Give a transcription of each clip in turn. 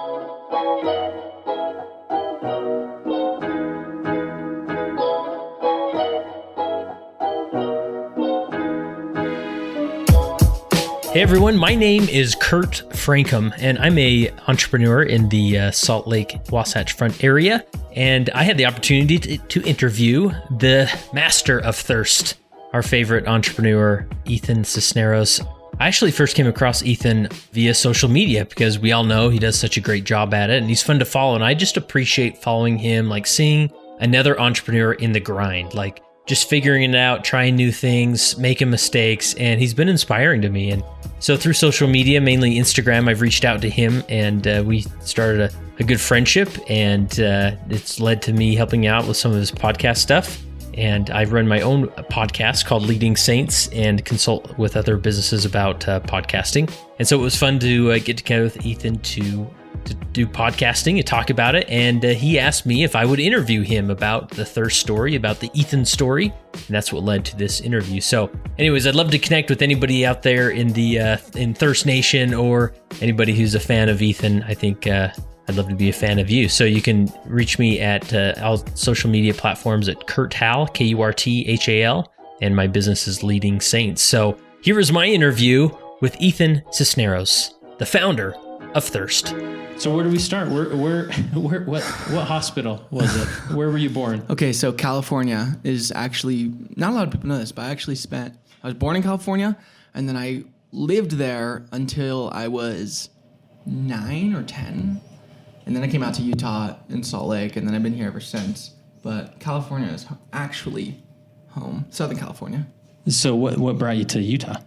Hey everyone, my name is Kurt Francom, and I'm a entrepreneur in the Salt Lake, Wasatch Front area. And I had the opportunity to interview the master of thirst, our favorite entrepreneur, Ethan Cisneros. I actually first came across Ethan via social media because we all know he does such a great job at it and he's fun to follow. And I just appreciate following him, like seeing another entrepreneur in the grind, like just figuring it out, trying new things, making mistakes, and he's been inspiring to me. And so through social media, mainly Instagram, I've reached out to him and we started a good friendship, and it's led to me helping out with some of his podcast stuff. And I run my own podcast called Leading Saints and consult with other businesses about podcasting. And so it was fun to get together with Ethan to do podcasting and talk about it. And he asked me if I would interview him about the thirst story, about the Ethan story. And that's what led to this interview. So anyways, I'd love to connect with anybody out there in the in Thirst Nation or anybody who's a fan of Ethan. I think I'd love to be a fan of you. So you can reach me at all social media platforms at Kurt Hal, Kurthal, and my business is Leading Saints. So here is my interview with Ethan Cisneros, the founder of Thirst. So where do we start? What hospital was it? Where were you born? Okay, so California is actually, not a lot of people know this, but I was born in California, and then I lived there until I was 9 or 10. And then I came out to Utah in Salt Lake, and then I've been here ever since. But California is actually home, Southern California. So what brought you to Utah?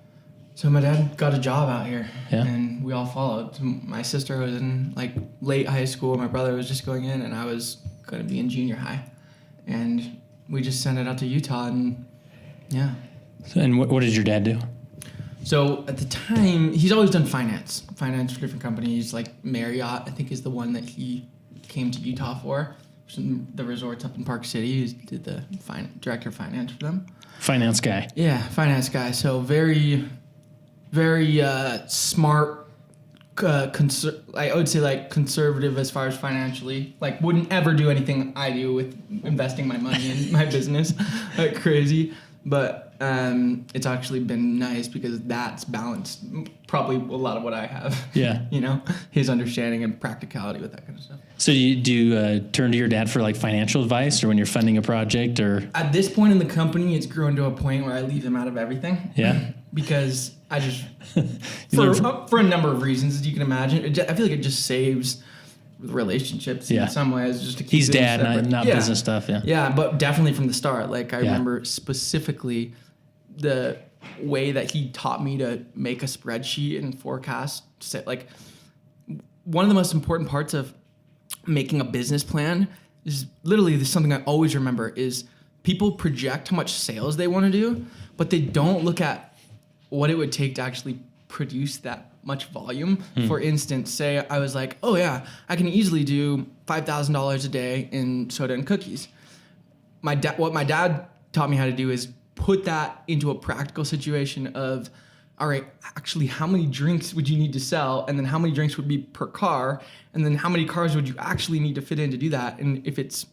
So my dad got a job out here, yeah, and we all followed. So my sister was in like late high school. My brother was just going in, and I was going to be in junior high. And we just sent it out to Utah, and yeah. And what did your dad do? So at the time, he's always done finance for different companies, like Marriott, I think is the one that he came to Utah for. The resorts up in Park City. He did the director of finance for them. Finance guy. Yeah, finance guy. So very, very smart, I would say like conservative as far as financially. Like wouldn't ever do anything I do with investing my money in my business like crazy. But it's actually been nice because that's balanced probably a lot of what I have. Yeah. You know, his understanding and practicality with that kind of stuff. So do you turn to your dad for like financial advice or when you're funding a project or? At this point in the company, it's grown to a point where I leave him out of everything. Yeah. Because I just, for a number of reasons, as you can imagine, I feel like it just saves relationships in some ways, just to keep he's it dad, separate. not business stuff. Yeah, but definitely from the start. Like I remember specifically the way that he taught me to make a spreadsheet and forecast. Like one of the most important parts of making a business plan is literally something I always remember is people project how much sales they want to do, but they don't look at what it would take to actually produce that much volume. For instance, say I was like, oh yeah, I can easily do $5,000 a day in soda and cookies. What my dad taught me how to do is put that into a practical situation of, all right, actually how many drinks would you need to sell? And then how many drinks would be per car? And then how many cars would you actually need to fit in to do that? And if it's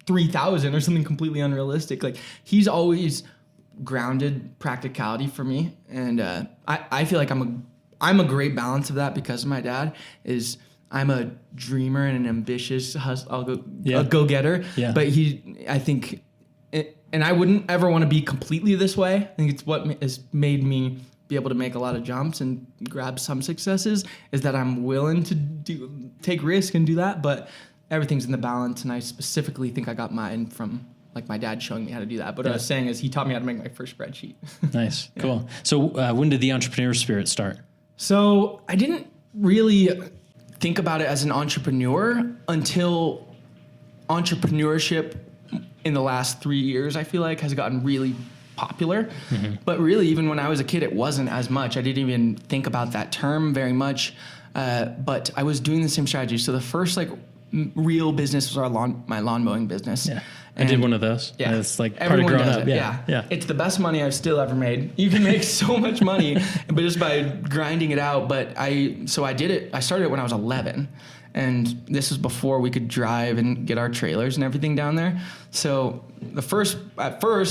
3,000 or something completely unrealistic, like he's always grounded practicality for me. And I feel like I'm a great balance of that because of my dad. I'm a dreamer and an ambitious a go-getter. Yeah. But I think, and I wouldn't ever want to be completely this way. I think it's what has made me be able to make a lot of jumps and grab some successes is that I'm willing to take risk and do that. But everything's in the balance. And I specifically think I got mine from like my dad showing me how to do that. But what I was saying is he taught me how to make my first spreadsheet. Nice. Yeah. Cool. So when did the entrepreneur spirit start? So I didn't really think about it as an entrepreneur until entrepreneurship in the last 3 years, I feel like, has gotten really popular. Mm-hmm. But really, even when I was a kid, it wasn't as much. I didn't even think about that term very much. But I was doing the same strategy. So the first like real business was my lawn mowing business. Yeah. I did one of those. Yeah. It's like part Everyone of growing does up. It. Yeah. It's the best money I've still ever made. You can make so much money but just by grinding it out. But I did it. I started it when I was 11. And this was before we could drive and get our trailers and everything down there. So at first,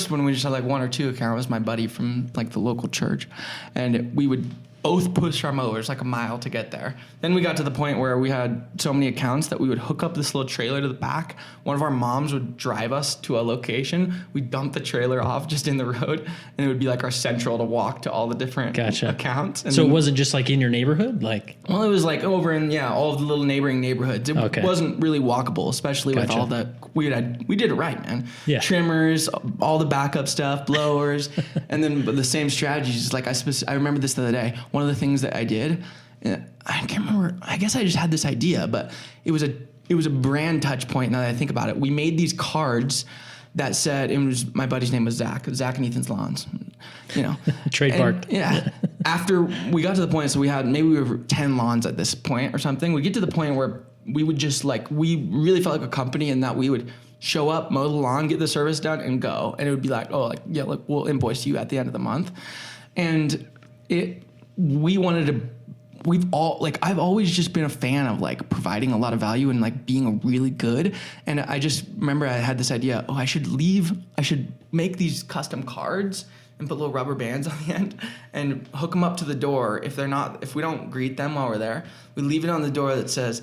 when we just had like 1 or 2 accounts, was my buddy from like the local church. And we would both push our mowers like a mile to get there. Then we got to the point where we had so many accounts that we would hook up this little trailer to the back. One of our moms would drive us to a location. We'd dump the trailer off just in the road, and it would be like our central to walk to all the different accounts. And so it wasn't just like in your neighborhood? Well, it was like over in, all of the little neighboring neighborhoods. It wasn't really walkable, especially with all the, we did it right, man. Yeah. Trimmers, all the backup stuff, blowers, and then the same strategies. Like I remember this the other day. One of the things that I did, I can't remember, I guess I just had this idea, but it was a brand touch point now that I think about it. We made these cards that said, my buddy's name was Zach and Ethan's Lawns, Trademark. After we got to the point, so we were 10 lawns at this point or something. We get to the point where we would just we really felt like a company, and that we would show up, mow the lawn, get the service done, and go. And it would be like, look, we'll invoice you at the end of the month. And I've always just been a fan of providing a lot of value and being really good. And I just remember I had this idea, I should make these custom cards and put little rubber bands on the end and hook them up to the door. If we don't greet them while we're there, we leave it on the door that says,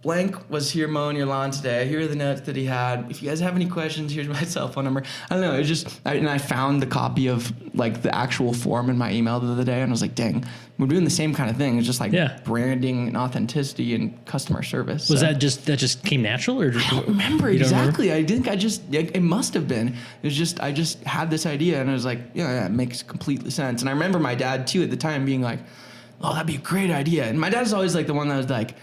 blank was here mowing your lawn today. Here are the notes that he had. If you guys have any questions, here's my cell phone number. I don't know. It was just, and I found the copy of the actual form in my email the other day, and I was like, dang, we're doing the same kind of thing. It's just branding and authenticity and customer service. Was that just came natural, or I don't remember exactly. Remember? I think it must have been. It was just, I just had this idea, and I was like, yeah, it makes complete sense. And I remember my dad too at the time being like, oh, that'd be a great idea. And my dad's always the one that was like,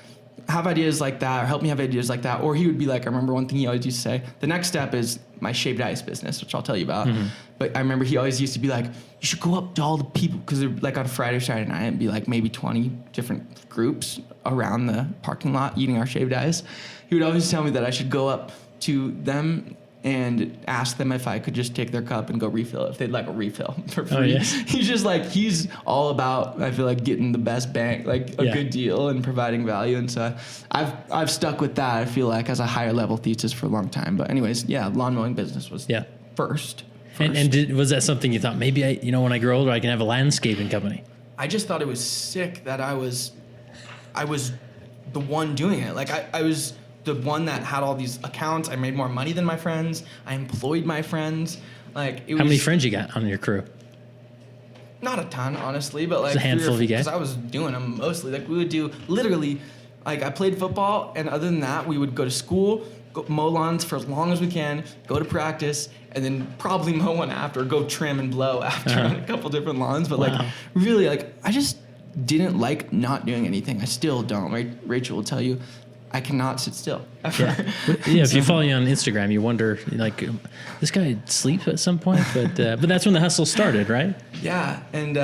have ideas like that, or help me have ideas like that. Or he would be like, I remember one thing he always used to say, the next step is my shaved ice business, which I'll tell you about. Mm-hmm. But I remember he always used to be like, you should go up to all the people, because they're on Friday or Saturday night, it'd be maybe 20 different groups around the parking lot eating our shaved ice. He would always tell me that I should go up to them and ask them if I could just take their cup and go refill it, if they'd like a refill for free. Oh, yeah. He's just he's all about, I feel getting the best bang, good deal and providing value. And so I've stuck with that, I feel as a higher level thesis for a long time. But anyways, lawn mowing business was first. And was that something you thought, maybe when I grow older, I can have a landscaping company? I just thought it was sick that I was the one doing it. I was the one that had all these accounts. I made more money than my friends. I employed my friends. How many friends you got on your crew? Not a ton, honestly, but a handful of you guys. Because I was doing them mostly. We would do literally, I played football, and other than that, we would go to school, go mow lawns for as long as we can, go to practice, and then probably mow one after, go trim and blow after on a couple different lawns. But really, I just didn't like not doing anything. I still don't. Right? Rachel will tell you, I cannot sit still ever. If you follow you on Instagram, you wonder, this guy sleeps at some point, but that's when the hustle started, right? Yeah, and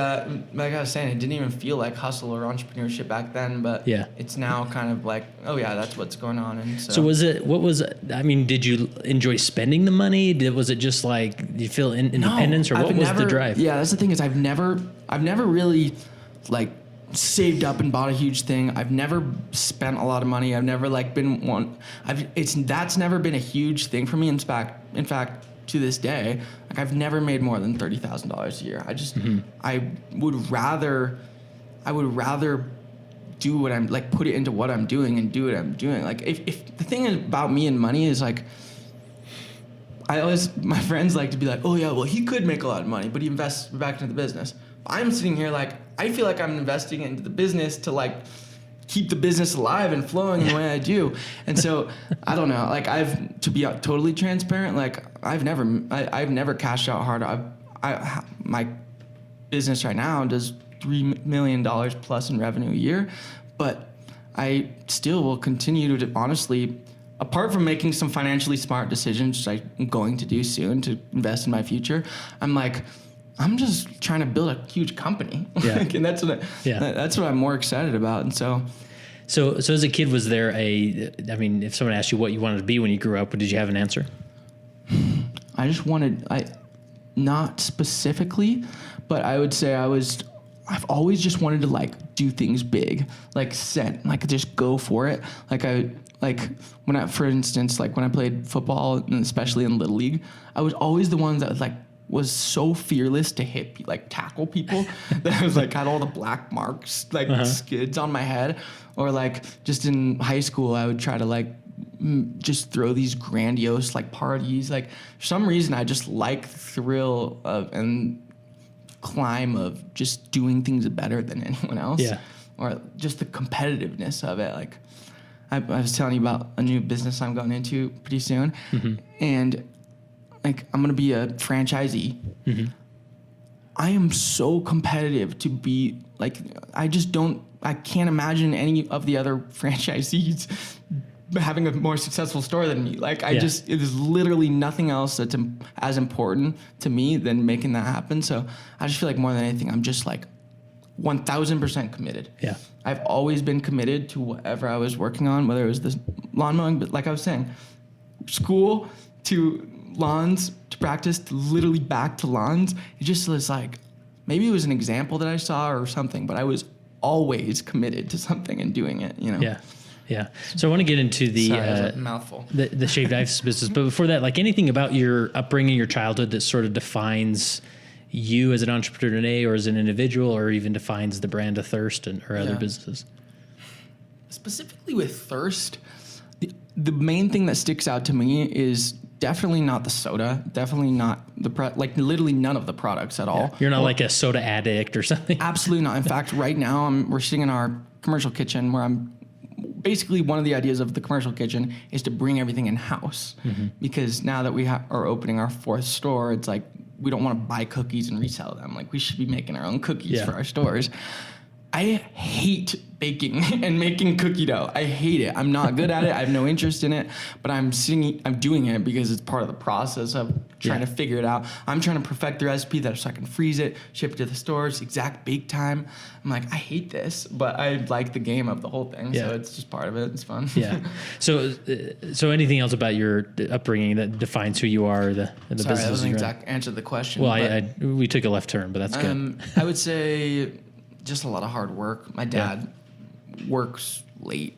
like I was saying, it didn't even feel like hustle or entrepreneurship back then, but it's now kind of that's what's going on. And so did you enjoy spending the money? Was it just did you feel independence, or what was the drive? Yeah, that's the thing is I've never really saved up and bought a huge thing. I've never spent a lot of money. I've never been one. That's never been a huge thing for me. In fact, to this day, I've never made more than $30,000 a year. I would rather do what I'm put it into what I'm doing and do what I'm doing. If the thing about me and money is my friends like to be oh yeah, well he could make a lot of money, but he invests back into the business. I'm sitting here I feel I'm investing into the business to keep the business alive and flowing in the way I do. And so I don't know, to be totally transparent, I've never cashed out hard. My business right now does $3 million plus in revenue a year, but I still will continue to honestly, apart from making some financially smart decisions, which I'm going to do soon to invest in my future, I'm just trying to build a huge company. Yeah. And that's what I'm more excited about. And so as a kid, was there if someone asked you what you wanted to be when you grew up, did you have an answer? I just not specifically, but I would say I I've always just wanted to like do things big, like just go for it. For instance, like when I played football, and especially in Little League, I was always the one that was so fearless to tackle people that I was like had all the black marks, skids on my head. Or like just in high school, I would try to just throw these grandiose parties. Like for some reason, I just like the thrill of and climb of just doing things better than anyone else. Yeah. Or just the competitiveness of it. Like I was telling you about a new business I'm going into pretty soon, and like I'm gonna be a franchisee. I am so competitive to be like, I can't imagine any of the other franchisees having a more successful store than me. Like it is literally nothing else that's as important to me than making that happen. So I just feel like more than anything, I'm just 1000% committed. Yeah. I've always been committed to whatever I was working on, whether it was this lawn mowing, but like I was saying, school to lawns to practice to literally back to lawns. It just was maybe it was an example that I saw or something, but I was always committed to something and doing it, Yeah. Yeah. So I want to get into the mouthful. The shaved ice business. But before that, anything about your upbringing, your childhood that sort of defines you as an entrepreneur today or as an individual, or even defines the brand of Thirst or other businesses? Specifically with Thirst, the main thing that sticks out to me is definitely not the soda, definitely not literally none of the products at all. You're not like a soda addict or something. Absolutely not. In fact, right now we're sitting in our commercial kitchen where I'm basically, one of the ideas of the commercial kitchen is to bring everything in house, because now that we are opening our 4th store, it's like we don't want to buy cookies and resell them. Like we should be making our own cookies for our stores. I hate baking and making cookie dough. I hate it. I'm not good at it. I have no interest in it, but I'm doing it because it's part of the process of trying to figure it out. I'm trying to perfect the recipe so I can freeze it, ship it to the stores, exact bake time. I'm like, I hate this, but I like the game of the whole thing. So it's just part of it. It's fun. Yeah. So anything else about your upbringing that defines who you are, the business? Sorry, that wasn't exact answer to the question. Well, we took a left turn, but that's good. I would say just a lot of hard work. My dad works late,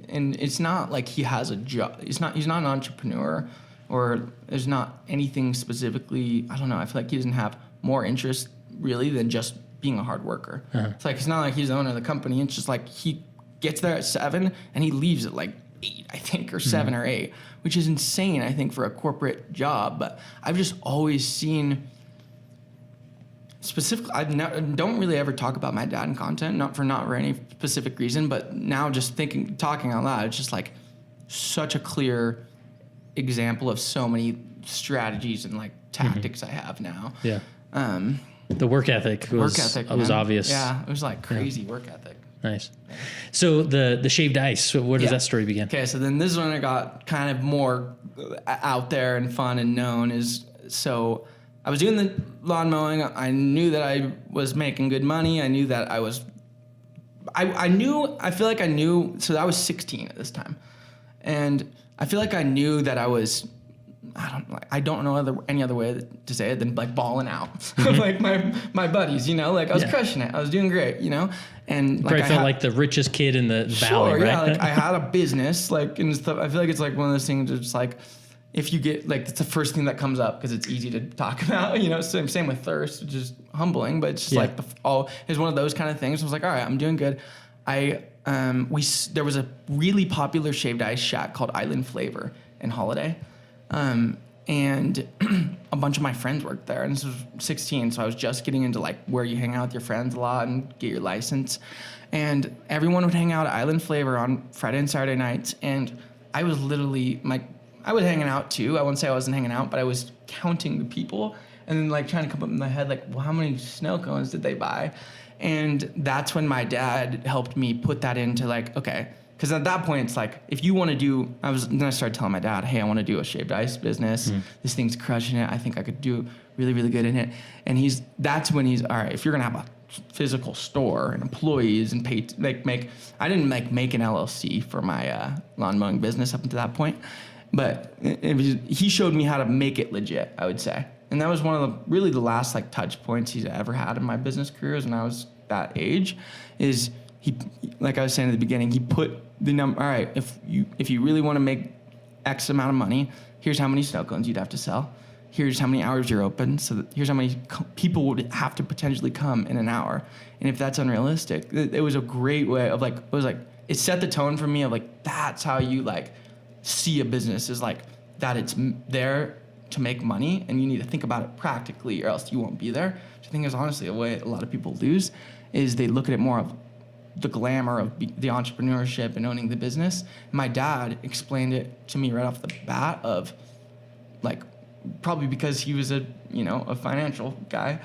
and it's not like he has a job. He's not an entrepreneur, or there's not anything specifically. I don't know. I feel like he doesn't have more interest really than just being a hard worker. It's not like he's the owner of the company. It's just he gets there at 7 and he leaves at 8, I think, or 7 or 8, which is insane, I think, for a corporate job. But I've just always seen. Specifically, I don't really ever talk about my dad in content, not for any specific reason, but now just talking out loud, it's just such a clear example of so many strategies and tactics I have now. Yeah. The work ethic was obvious. Yeah, it was crazy work ethic. Nice. So the shaved ice, where does that story begin? Okay, so then this is when it got kind of more out there and fun and known I was doing the lawn mowing. I knew that I was making good money. I knew that I feel like I knew, so I was 16 at this time. And I feel like I knew that I was, I don't know any other way to say it than balling out. Like my buddies, I was crushing it. I was doing great, and probably felt like the richest kid in the valley, right? Yeah, I had a business, and stuff. I feel like it's one of those things that's if you get it's the first thing that comes up because it's easy to talk about, same with Thirst, which is humbling, but it's just it's one of those kind of things. I was like, all right, I'm doing good. There was a really popular shaved ice shack called Island Flavor in Holiday. And a bunch of my friends worked there, and this was 16. So I was just getting into where you hang out with your friends a lot and get your license. And everyone would hang out at Island Flavor on Friday and Saturday nights. And I was literally I was hanging out too. I wouldn't say I wasn't hanging out, but I was counting the people and then trying to come up in my head, well, how many snow cones did they buy? And that's when my dad helped me put that into okay, because at that point it's if you want to do, then I started telling my dad, hey, I want to do a shaved ice business. This thing's crushing it. I think I could do really, really good in it. And that's when he's, all right, if you're going to have a physical store and employees and pay, I didn't make an LLC for my lawn mowing business up until that point. But he showed me how to make it legit, I would say. And that was one of the last touch points he's ever had in my business career, is when I was that age is he, like I was saying at the beginning, he put the number, all right, if you really want to make X amount of money, here's how many snow cones you'd have to sell. Here's how many hours you're open. So here's how many people would have to potentially come in an hour. And if that's unrealistic, it was a great way of like, it set the tone for me of like, that's how you like see a business, is like that it's there to make money, and you need to think about it practically or else you won't be there. Which I think is honestly a way a lot of people lose, is they look at it more of the glamour of the entrepreneurship and owning the business. My dad explained it to me right off the bat of like, probably because he was a financial guy.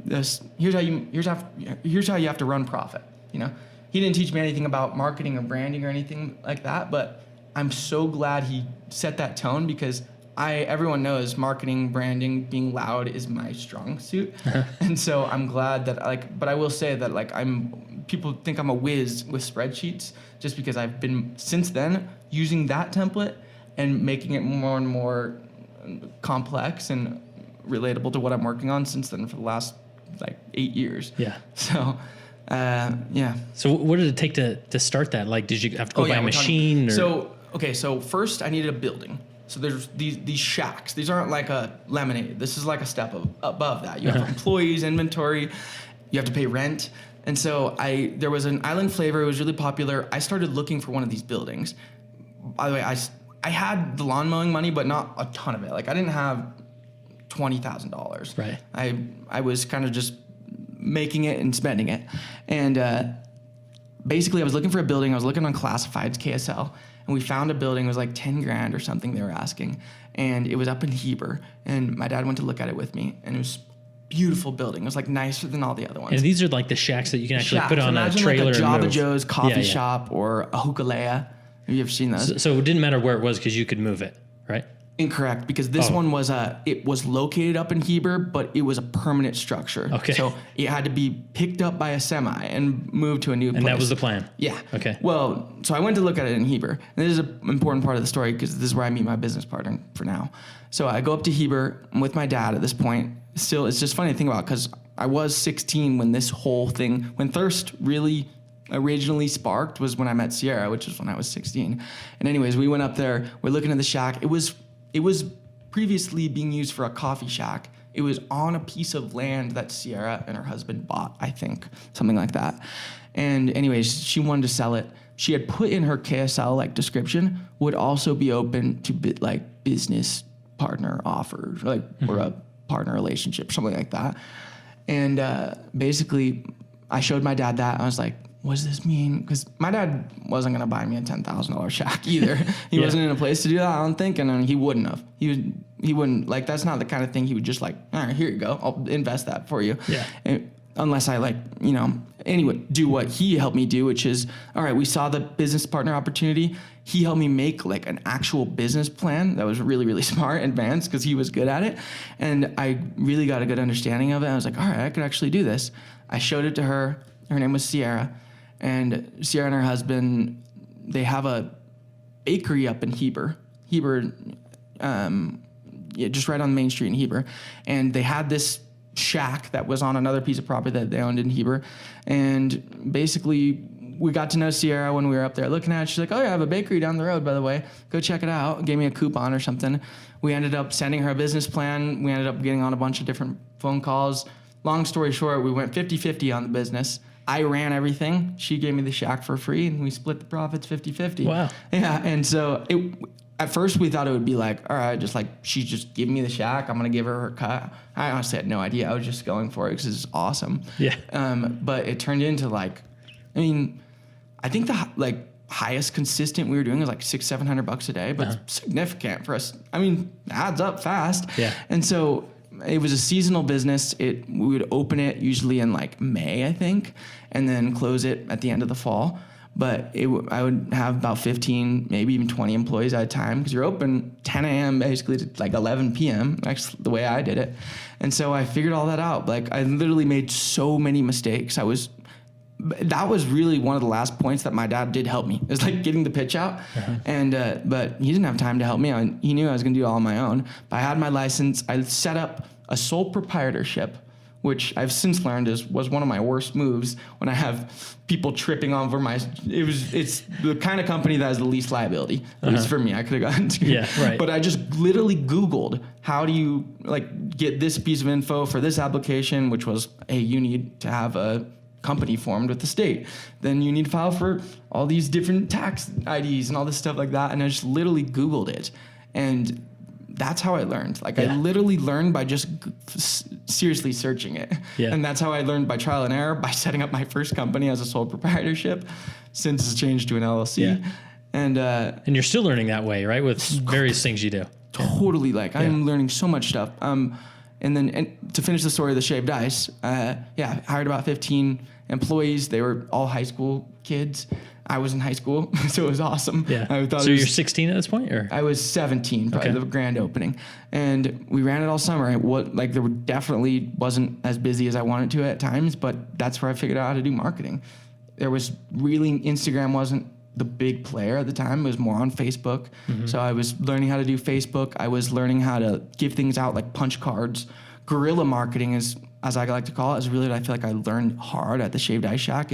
Here's how you have to run profit. He didn't teach me anything about marketing or branding or anything like that, but I'm so glad he set that tone, because everyone knows marketing, branding, being loud is my strong suit. And so I'm glad that but I will say that people think I'm a whiz with spreadsheets, just because I've been since then using that template and making it more and more complex and relatable to what I'm working on since then for the last 8 years. Yeah. So, yeah. So what did it take to start that? Like, did you have to go buy a machine? So first I needed a building. So there's these shacks. These aren't like a lemonade. This is like a step above that. You have employees, inventory, you have to pay rent. And so there was an Island Flavor. It was really popular. I started looking for one of these buildings. By the way, I had the lawn mowing money, but not a ton of it. Like I didn't have $20,000. Right. I was kind of just making it and spending it. And basically I was looking for a building. I was looking on classifieds, KSL, and we found a building. It was like 10 grand or something they were asking. And it was up in Heber. And my dad went to look at it with me, and it was beautiful building. It was like nicer than all the other ones. And these are like the shacks that you can actually put on a trailer. Like a and Java move. Joe's coffee shop or a Hokulea. Have you ever seen those? So it didn't matter where it was because you could move it, right? Incorrect, because this one was it was located up in Heber, but it was a permanent structure. Okay. So it had to be picked up by a semi and moved to a new place. And that was the plan? Yeah. Okay. Well, so I went to look at it in Heber. And this is an important part of the story, because this is where I meet my business partner for now. So I go up to Heber. I'm with my dad at this point. Still, it's just funny to think about, because I was 16 when this whole thing, when Thirst really originally sparked, was when I met Sierra, which was when I was 16. And anyways, we went up there. We're looking at the shack. It was previously being used for a coffee shack. It was on a piece of land that Sierra and her husband bought, I think, something like that. And anyways, she wanted to sell it. She had put in her KSL description, would also be open to business partner offers, or a partner relationship, something like that. And basically, I showed my dad that. I was like, what does this mean? Because my dad wasn't going to buy me a $10,000 shack either. He wasn't in a place to do that, I don't think. And he wouldn't have. He wouldn't, that's not the kind of thing he would just all right, here you go. I'll invest that for you. Yeah. And unless I anyway, do what he helped me do, which is, all right, we saw the business partner opportunity. He helped me make an actual business plan that was really, really smart, advanced, because he was good at it. And I really got a good understanding of it. I was like, all right, I could actually do this. I showed it to her. Her name was Sierra. And Sierra and her husband, they have a bakery up in Heber, just right on Main Street in Heber. And they had this shack that was on another piece of property that they owned in Heber. And basically, we got to know Sierra when we were up there looking at it. She's like, oh, yeah, I have a bakery down the road, by the way. Go check it out. Gave me a coupon or something. We ended up sending her a business plan. We ended up getting on a bunch of different phone calls. Long story short, we went 50-50 on the business. I ran everything. She gave me the shack for free, and we split the profits 50-50. Wow. Yeah, and so at first we thought it would be all right, she's just giving me the shack. I'm going to give her cut. I honestly had no idea. I was just going for it because it's awesome. Yeah. But it turned into I think the highest consistent we were doing was $600-700 a day, but it's significant for us. Adds up fast. Yeah. And so it was a seasonal business. We would open it usually in May, I think, and then close it at the end of the fall. But I would have about 15, maybe even 20 employees at a time, because you're open 10 a.m. basically to 11 p.m. That's the way I did it. And so I figured all that out. I literally made so many mistakes. That was really one of the last points that my dad did help me, is getting the pitch out. And but he didn't have time to help me. He knew I was going to do it all on my own. But I had my license. I set up a sole proprietorship which I've since learned was one of my worst moves when I have people tripping over it's the kind of company that has the least liability. At least for me, I could have gotten to. Yeah, right. But I just literally Googled, how do you like get this piece of info for this application, which was, hey, you need to have a company formed with the state. Then you need to file for all these different tax IDs and all this stuff like that. And I just literally Googled it. And that's how I learned. Like I literally learned by just seriously searching it. Yeah. And that's how I learned, by trial and error, by setting up my first company as a sole proprietorship, since it's changed to an LLC. Yeah. And you're still learning that way, right? With various things you do. Totally. Like I'm learning so much stuff. And to finish the story of the shaved ice, I hired about 15 employees. They were all high school kids. I was in high school, so it was awesome. Yeah. I thought so you're 16 at this point, or? I was 17, probably the grand opening, and we ran it all summer. There definitely wasn't as busy as I wanted to at times, but that's where I figured out how to do marketing. Instagram wasn't the big player at the time. It was more on Facebook. Mm-hmm. So I was learning how to do Facebook. I was learning how to give things out like punch cards. Guerrilla marketing, as I like to call it, is really what I feel like I learned hard at the Shaved Ice Shack.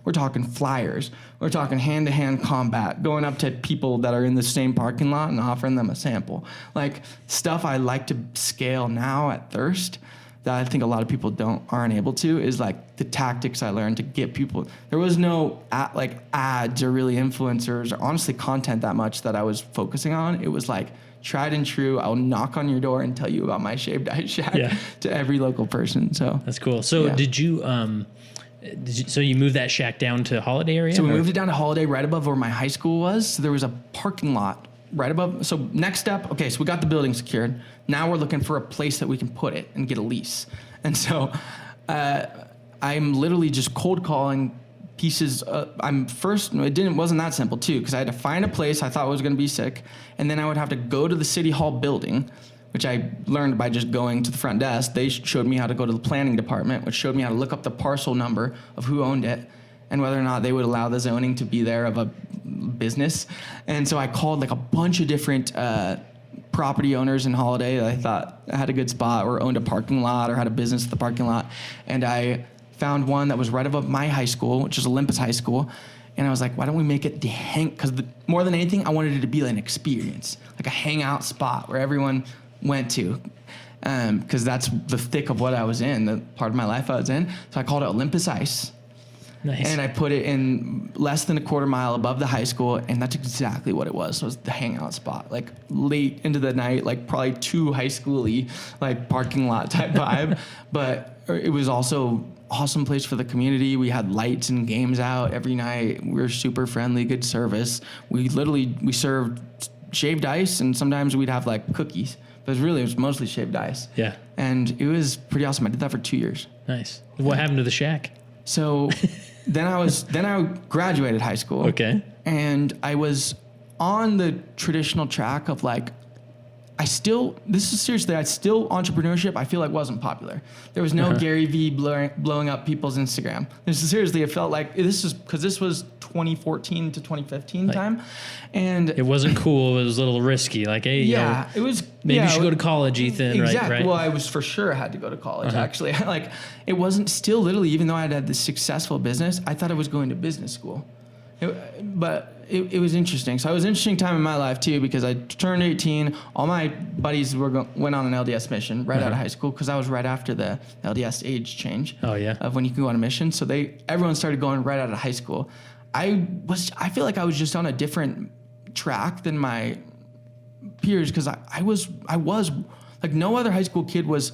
We're talking flyers. We're talking hand-to-hand combat, going up to people that are in the same parking lot and offering them a sample. Like stuff I like to scale now at Thirst that I think a lot of people aren't able to, is like the tactics I learned to get people. There was no ads or really influencers or honestly content that much that I was focusing on. It was like tried and true. I'll knock on your door and tell you about my Shaved Ice Shack to every local person. So that's cool. So did you so you moved that shack down to Holiday area? So we moved it down to Holiday, right above where my high school was. So there was a parking lot right above. So next step, okay, so we got the building secured. Now we're looking for a place that we can put it and get a lease. And so I'm literally just cold calling pieces. It wasn't that simple too, because I had to find a place I thought was going to be sick, and then I would have to go to the city hall building, which I learned by just going to the front desk. They showed me how to go to the planning department, which showed me how to look up the parcel number of who owned it and whether or not they would allow the zoning to be there of a business. And so I called like a bunch of different property owners in Holiday that I thought had a good spot or owned a parking lot or had a business at the parking lot. And I found one that was right above my high school, which is Olympus High School. And I was like, why don't we make it because more than anything, I wanted it to be like an experience, like a hangout spot where everyone went to, because that's the thick of what I was in, the part of my life I was in. So I called it Olympus Ice. Nice. And I put it in less than a quarter mile above the high school, and that's exactly what it was. So it was the hangout spot, like late into the night, like probably too high school-y, like parking lot type vibe. But it was also awesome place for the community. We had lights and games out every night. We were super friendly, good service. We served shaved ice, and sometimes we'd have like cookies. But it was mostly shaved ice. Yeah. And it was pretty awesome. I did that for 2 years. Nice. What happened to the shack? So then I graduated high school. Okay. And I was on the traditional track of like, entrepreneurship, I feel like wasn't popular. There was no Gary Vee blowing up people's Instagram. Seriously, it felt like this was 2014 to 2015 time. And it wasn't cool. It was a little risky. Like, hey, it was. Maybe you should go to college, Ethan. Exactly. Right? Well, I was for sure had to go to college. Actually, like it wasn't still literally. Even though I had this successful business, I thought I was going to business school. But it was interesting. So it was an interesting time in my life too, because I turned 18. All my buddies went on an LDS mission right out of high school, because I was right after the LDS age change. Oh yeah. Of when you can go on a mission. So everyone started going right out of high school. I feel like I was just on a different track than my peers, because I was like no other high school kid was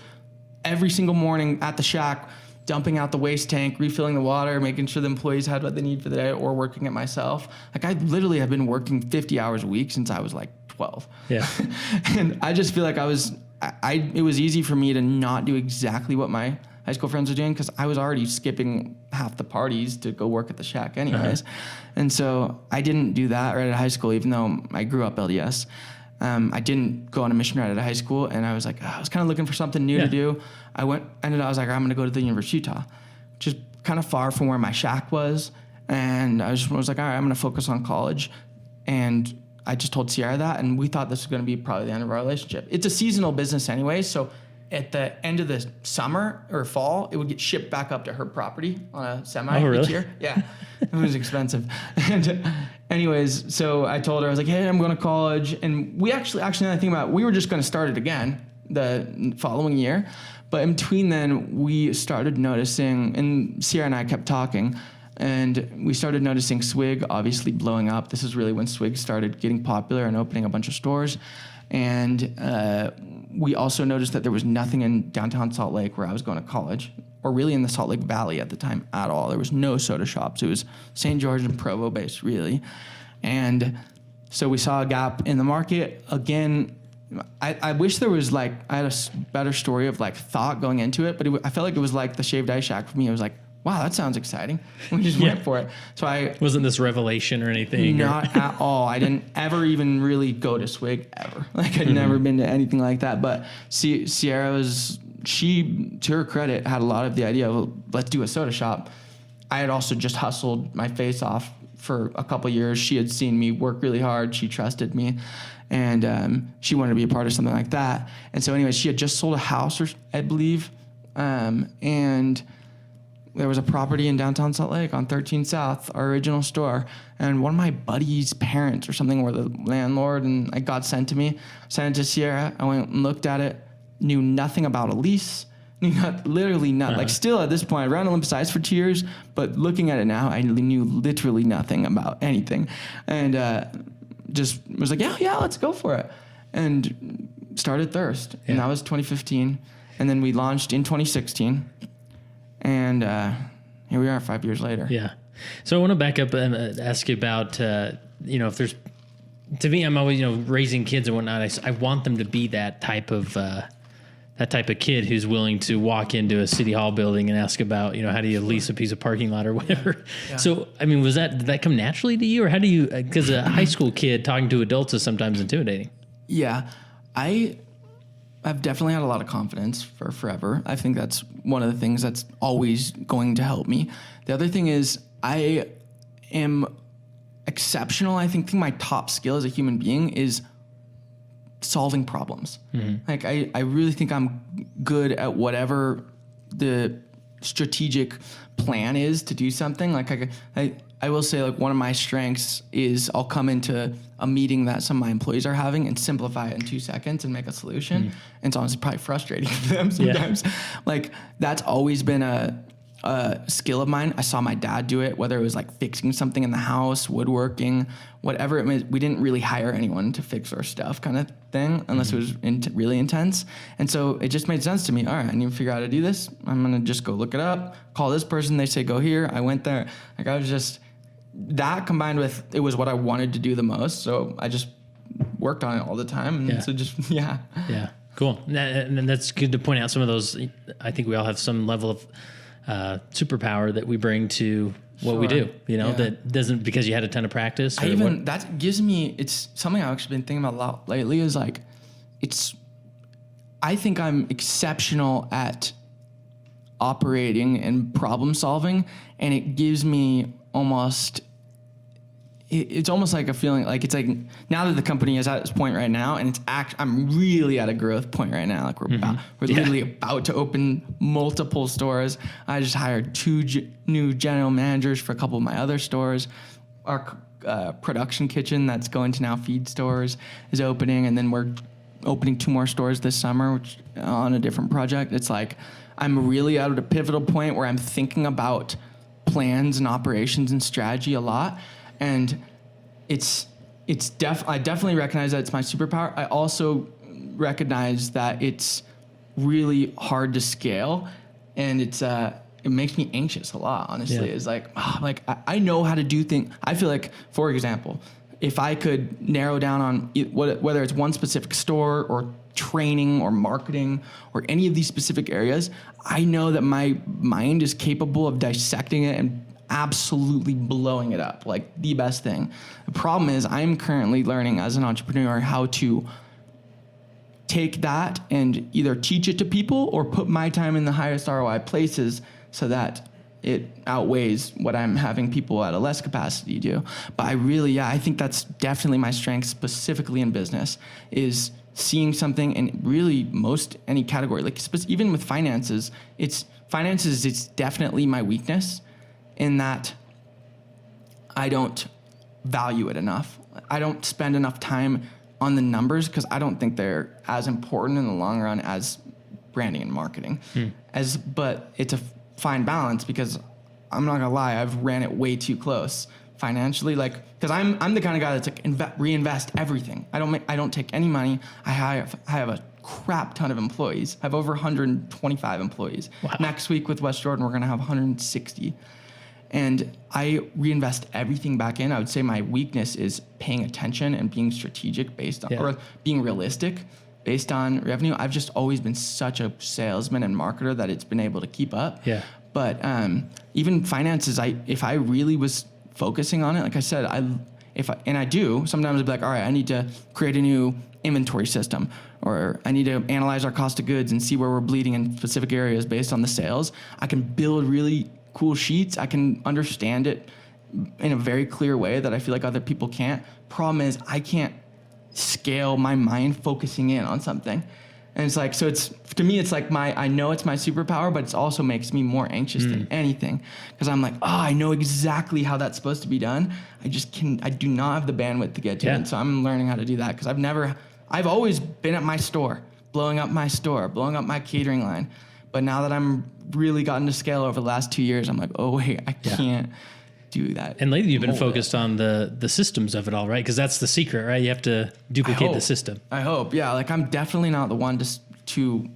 every single morning at the shack, dumping out the waste tank, refilling the water, making sure the employees had what they need for the day, or working it myself. Like I literally have been working 50 hours a week since I was like 12. Yeah. And I just feel like it was easy for me to not do exactly what my high school friends were doing, because I was already skipping half the parties to go work at the shack anyways. And so I didn't do that right out of high school, even though I grew up LDS. I didn't go on a mission right out of high school, and I was like, I was kind of looking for something new to do. I was like, I'm going to go to the University of Utah, which is kind of far from where my shack was. And I was like, all right, I'm going to focus on college. And I just told Sierra that, and we thought this was going to be probably the end of our relationship. It's a seasonal business anyway, so at the end of the summer or fall, it would get shipped back up to her property on a semi Oh, really? each year. Yeah, it was expensive. And anyways, so I told her, I was like, hey, I'm going to college. And we actually, now that I think about it, we were just going to start it again the following year. But in between then, we started noticing, and Sierra and I kept talking, and we started noticing Swig obviously blowing up. This is really when Swig started getting popular and opening a bunch of stores. And we also noticed that there was nothing in downtown Salt Lake where I was going to college, or really in the Salt Lake Valley at the time at all. There was no soda shops. It was St. George and Provo based, really. And so we saw a gap in the market. Again, I wish there was I had a better story of thought going into it, but I felt like it was like the Shaved Ice Shack for me. It was like, wow, that sounds exciting. We just went for it. So wasn't this revelation or anything? Not at all. I didn't ever even really go to Swig ever. I'd never been to anything like that. But Sierra she, to her credit, had a lot of the idea of, let's do a soda shop. I had also just hustled my face off for a couple of years. She had seen me work really hard. She trusted me. And she wanted to be a part of something like that. And so anyways, she had just sold a house, I believe. And there was a property in downtown Salt Lake on 13 South, our original store. And one of my buddy's parents or something were the landlord, and I got sent it to Sierra. I went and looked at it, knew nothing about a lease, literally nothing. Still at this point, I ran Olympus Ice for 2 years, but looking at it now, I knew literally nothing about anything. And just was like, yeah, let's go for it. And started Thirst. And that was 2015. And then we launched in 2016. And here we are 5 years later. Yeah. So I want to back up and ask you about, if there's, to me, I'm always, raising kids and whatnot. I want them to be that type of kid who's willing to walk into a city hall building and ask about, how do you lease a piece of parking lot or whatever. Yeah. So, I mean, did that come naturally to you, or how do you, because a high school kid talking to adults is sometimes intimidating. Yeah. I've definitely had a lot of confidence for forever. I think that's one of the things that's always going to help me. The other thing is I am exceptional. I think my top skill as a human being is solving problems. Mm-hmm. I really think I'm good at whatever the strategic plan is to do something. I will say one of my strengths is I'll come into a meeting that some of my employees are having and simplify it in 2 seconds and make a solution. And it's honestly probably frustrating for them sometimes. Yeah. That's always been a skill of mine. I saw my dad do it, whether it was fixing something in the house, woodworking, whatever it was. We didn't really hire anyone to fix our stuff kind of thing unless it was really intense. And so it just made sense to me. All right, I need to figure out how to do this. I'm going to just go look it up, call this person. They say, go here. I went there. I was just, that combined with, it was what I wanted to do the most. So I just worked on it all the time. And so just, Yeah. Cool. And that's good to point out some of those. I think we all have some level of superpower that we bring to what we do, that doesn't, because you had a ton of practice. That gives me, it's something I've actually been thinking about a lot lately is I think I'm exceptional at operating and problem solving, and it gives me it's almost like a feeling now that the company is at this point right now, and I'm really at a growth point right now. We're literally about to open multiple stores. I just hired 2 new general managers for a couple of my other stores. Our production kitchen that's going to now feed stores is opening, and then we're opening 2 more stores this summer, which on a different project. It's I'm really at a pivotal point where I'm thinking about plans and operations and strategy a lot. And I definitely recognize that it's my superpower. I also recognize that it's really hard to scale, and it makes me anxious a lot, honestly. Yeah. It's I know how to do things. I feel like, for example, if I could narrow down on whether it's one specific store or training or marketing or any of these specific areas, I know that my mind is capable of dissecting it and absolutely blowing it up, the best thing. The problem is I'm currently learning as an entrepreneur how to take that and either teach it to people or put my time in the highest ROI places so that it outweighs what I'm having people at a less capacity do. But I think that's definitely my strength, specifically in business, is seeing something in really most any category. Like even with finances, it's definitely my weakness in that I don't value it enough. I don't spend enough time on the numbers because I don't think they're as important in the long run as branding and marketing. But it's a fine balance, because I'm not gonna lie, I've ran it way too close financially, like, because I'm the kind of guy that's like reinvest everything. I don't take any money. I have a crap ton of employees. I have over 125 employees. Wow. Next week with West Jordan, we're gonna have 160. And I reinvest everything back in. I would say my weakness is paying attention and being strategic based on, or being realistic based on revenue. I've just always been such a salesman and marketer that it's been able to keep up. Yeah. But even finances, if I really was focusing on it, like I said, I do, sometimes I'd be like, all right, I need to create a new inventory system, or I need to analyze our cost of goods and see where we're bleeding in specific areas based on the sales. I can build really cool sheets. I can understand it in a very clear way that I feel like other people can't. Problem is, I can't scale my mind focusing in on something. And it's like, so to me, it's like I know it's my superpower, but it also makes me more anxious than anything. Because I'm like, I know exactly how that's supposed to be done. I do not have the bandwidth to get to it. So I'm learning how to do that, because I've always been at my store, blowing up my catering line. But now that I'm really gotten to scale over the last 2 years, I'm like, oh wait, I can't do that. And lately you've been focused on the systems of it all, right? Because that's the secret, right? You have to duplicate the system. I hope. Yeah. Like, I'm definitely not the one do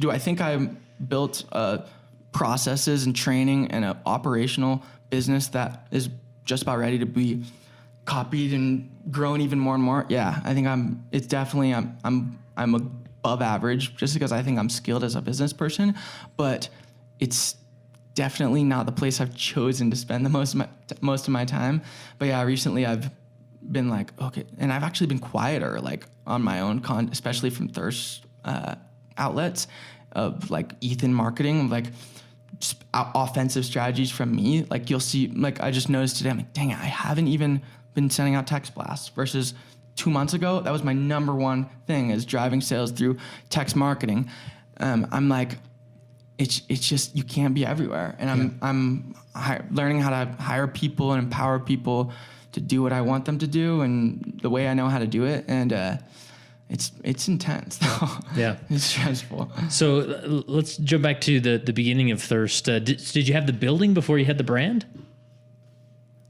I think I built processes and training and an operational business that is just about ready to be copied and grown even more and more? Yeah. I think I'm above average, just because I think I'm skilled as a business person, but it's definitely not the place I've chosen to spend the most of my time. But yeah, recently I've been like, okay, and I've actually been quieter, like on my own especially from thirst outlets of like Ethan marketing, like offensive strategies from me. Like, you'll see, like, I just noticed today, I'm like, dang it, I haven't even been sending out text blasts, versus 2 months ago, that was my number one thing, is driving sales through text marketing. I'm like, it's just, you can't be everywhere. And I'm learning how to hire people and empower people to do what I want them to do, and the way I know how to do it. And it's intense though. Yeah. It's stressful. So let's jump back to the beginning of Thirst. Did you have the building before you had the brand?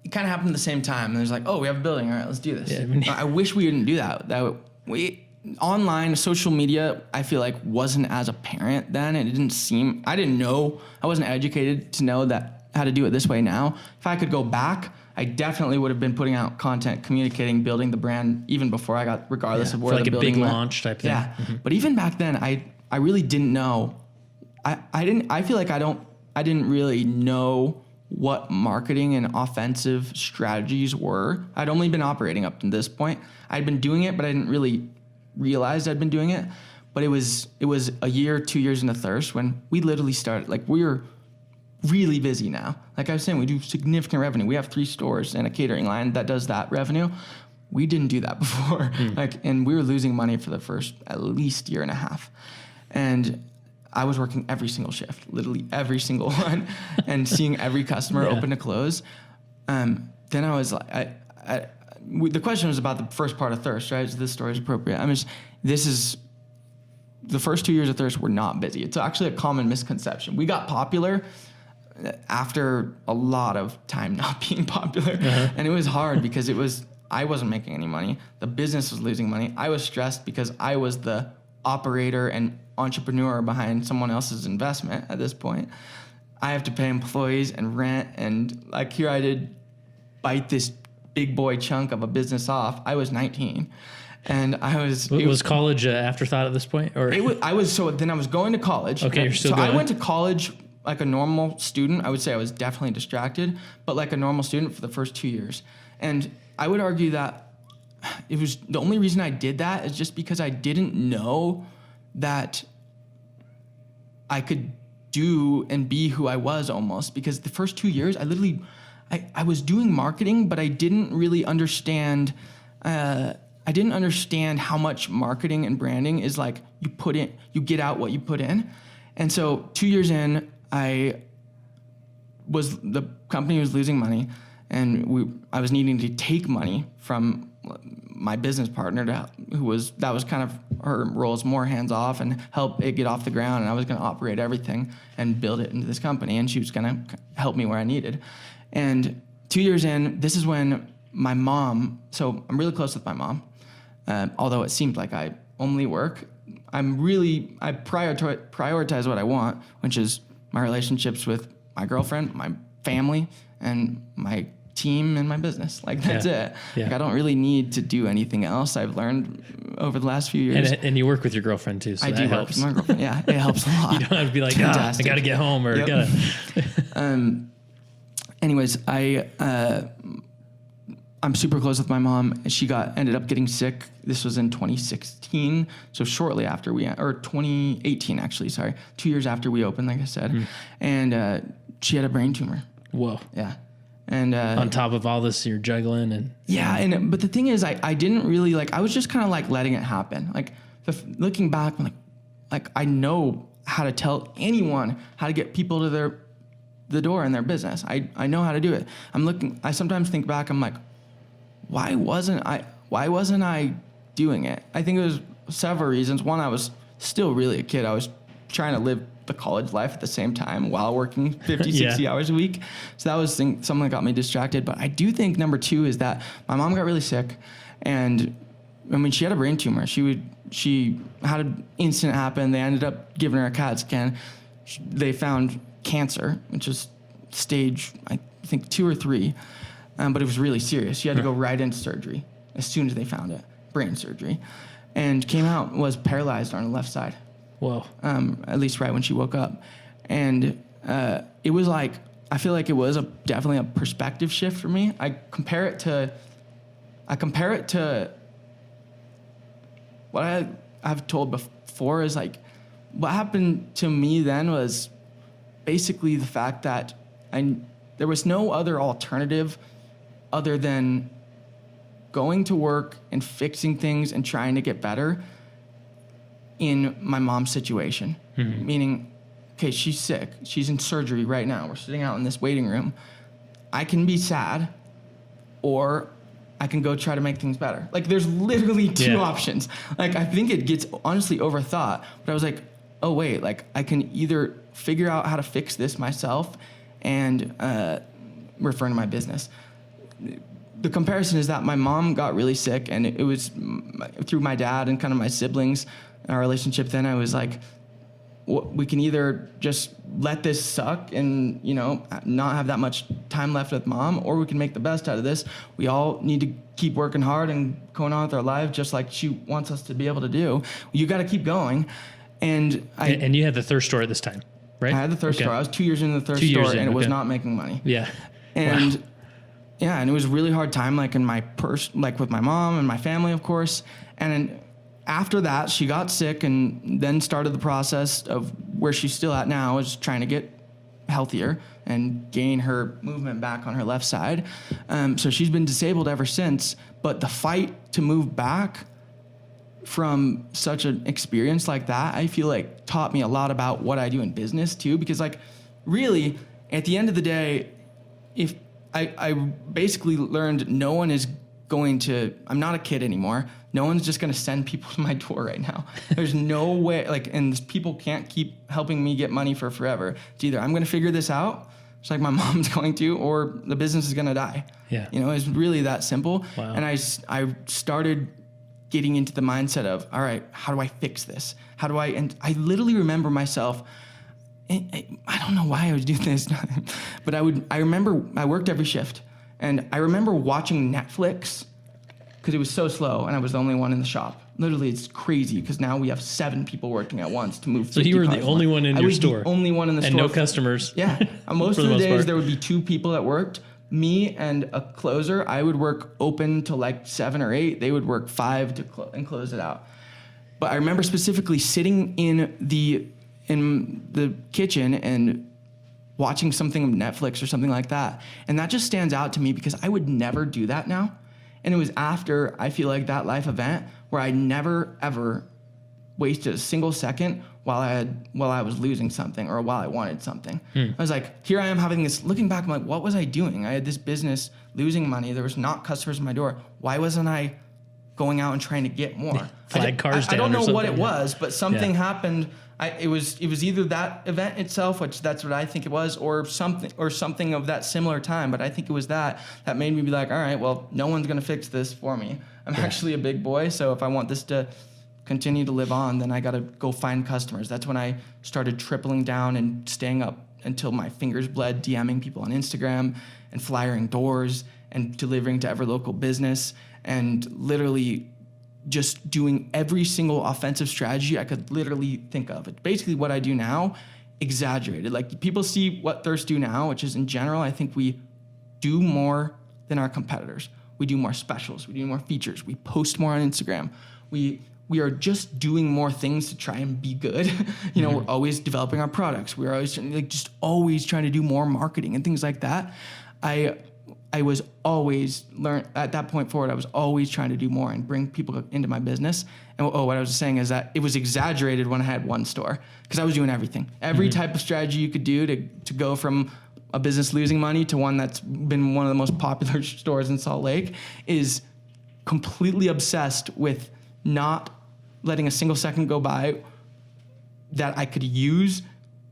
It kind of happened at the same time. And there's like, we have a building. All right, let's do this. Yeah, I wish we didn't do that. Online, social media, I feel like wasn't as apparent then. I didn't know, I wasn't educated to know how to do it this way now. If I could go back, I definitely would have been putting out content, communicating, building the brand even before I got, regardless of where the building went. Like a big launch type thing. Yeah. Mm-hmm. But even back then, I really didn't know. I feel like I didn't really know what marketing and offensive strategies were. I'd only been operating up to this point. I'd been doing it, but I didn't really realize I'd been doing it. But it was a year, 2 years into Thirst when we literally started, like, we're really busy now. Like I was saying, we do significant revenue. We have 3 stores and a catering line that does that revenue. We didn't do that before. And we were losing money for the first at least year and a half. And I was working every single shift, literally every single one, and seeing every customer open to close. Then I was like, the question was about the first part of Thirst, right? So this story is appropriate. The first 2 years of Thirst were not busy. It's actually a common misconception. We got popular after a lot of time not being popular. And it was hard because I wasn't making any money. The business was losing money. I was stressed because I was the operator and entrepreneur behind someone else's investment at this point. I have to pay employees and rent, and like, here I did bite this big boy chunk of a business off. I was 19, and was college an afterthought at this point, or then I was going to college. Okay, you're still going. I went to college like a normal student. I would say I was definitely distracted, but like a normal student for the first 2 years. And I would argue that it was the only reason I did that is just because I didn't know that I could do and be who I was almost, because the first 2 years I was doing marketing, but I didn't really understand. I didn't understand how much marketing and branding is like you get out what you put in. And so 2 years in, the company was losing money, and I was needing to take money from my business partner that was kind of her role, is more hands off and help it get off the ground. And I was going to operate everything and build it into this company, and she was going to help me where I needed. And 2 years in, this is when my mom, so I'm really close with my mom, although it seemed like I only work. I prioritize what I want, which is my relationships with my girlfriend, my family, and my team and my business. Like, that's it. Yeah. Like, I don't really need to do anything else. I've learned over the last few years. And you work with your girlfriend too, so I that do helps. Work with my girlfriend. Yeah, it helps a lot. You don't have to be like, I got to get home or yep. Anyways, I'm super close with my mom. She ended up getting sick. This was in 2016, so shortly after 2018 actually. Sorry, 2 years after we opened, like I said, and she had a brain tumor. Whoa. Yeah. And on top of all this, you're juggling and but the thing is, I didn't really I was just kind of like letting it happen. Like, looking back, I'm like I know how to tell anyone how to get people to the door in their business. I know how to do it. I sometimes think back, I'm like, why wasn't I doing it? I think it was several reasons. One, I was still really a kid. I was trying to live the college life at the same time while working 50, 60 hours a week. So that was something that got me distracted. But I do think number two is that my mom got really sick, and I mean, she had a brain tumor. She had an incident happen. They ended up giving her a CAT scan. They found cancer, which is stage, I think, 2 or 3. But it was really serious. She had to go right into surgery as soon as they found it, brain surgery, and came out, was paralyzed on the left side. Whoa. At least right when she woke up. And it was like, I feel like it was definitely a perspective shift for me. I compare it to what I've told before is like, what happened to me then was basically the fact that there was no other alternative other than going to work and fixing things and trying to get better in my mom's situation. Mm-hmm. Meaning, okay, she's sick. She's in surgery right now. We're sitting out in this waiting room. I can be sad, or I can go try to make things better. Like, there's literally two options. Like, I think it gets honestly overthought, but I was like, oh wait, like, I can either figure out how to fix this myself and referring to my business. The comparison is that my mom got really sick, and it was through my dad and kind of my siblings, our relationship then. I was like, we can either just let this suck and, not have that much time left with mom, or we can make the best out of this. We all need to keep working hard and going on with our lives just like she wants us to be able to do. You got to keep going. And you had the thirst store at this time, right? I had the thirst store. I was 2 years into the thirst store, and it was not making money. Yeah. And yeah, and it was a really hard time, like in my with my mom and my family, of course. And then after that, she got sick, and then started the process of where she's still at now, is trying to get healthier and gain her movement back on her left side. So she's been disabled ever since. But the fight to move back from such an experience like that, I feel like taught me a lot about what I do in business too. Because like, really, at the end of the day, if I basically learned no one is going to, I'm not a kid anymore. No one's just going to send people to my door right now. There's no way, and people can't keep helping me get money for forever. It's either I'm going to figure this out, just like my mom's going to, or the business is going to die. Yeah. It's really that simple. Wow. And I started getting into the mindset of, all right, how do I fix this? And I literally remember myself, I don't know why I was doing this, but I remember I worked every shift, and I remember watching Netflix because it was so slow, and I was the only one in the shop. Literally, it's crazy because now we have 7 people working at once to move. So you were the only one in your store. I was the only one in the store. And no customers. Yeah. Most of the days there would be 2 people that worked. Me and a closer. I would work open till like 7 or 8. They would work 5 and close it out. But I remember specifically sitting in the in the kitchen and watching something on Netflix or something like that. And that just stands out to me because I would never do that now. And it was after, I feel like, that life event where I never, ever wasted a single second while I was losing something or while I wanted something. I was like, here I am having this, looking back, I'm like, what was I doing? I had this business losing money. There was not customers at my door. Why wasn't I going out and trying to get more? Flag cars down. I don't know what it yeah. was, but something happened. It was either that event itself, which that's what I think it was, or something of that similar time. But I think it was that made me be like, all right, well, no one's gonna fix this for me. I'm actually a big boy, so if I want this to continue to live on, then I gotta go find customers. That's when I started tripling down and staying up until my fingers bled, DMing people on Instagram and flyering doors and delivering to every local business and literally just doing every single offensive strategy I could literally think of. It's basically what I do now, exaggerated. Like people see what Thirst do now, which is in general, I think we do more than our competitors. We do more specials, we do more features, we post more on Instagram. We are just doing more things to try and be good. We're always developing our products. We're always always trying to do more marketing and things like that. I was always at that point forward, I was always trying to do more and bring people into my business. And what I was saying is that it was exaggerated when I had one store because I was doing everything. Every type of strategy you could do to go from a business losing money to one that's been one of the most popular stores in Salt Lake is completely obsessed with not letting a single second go by that I could use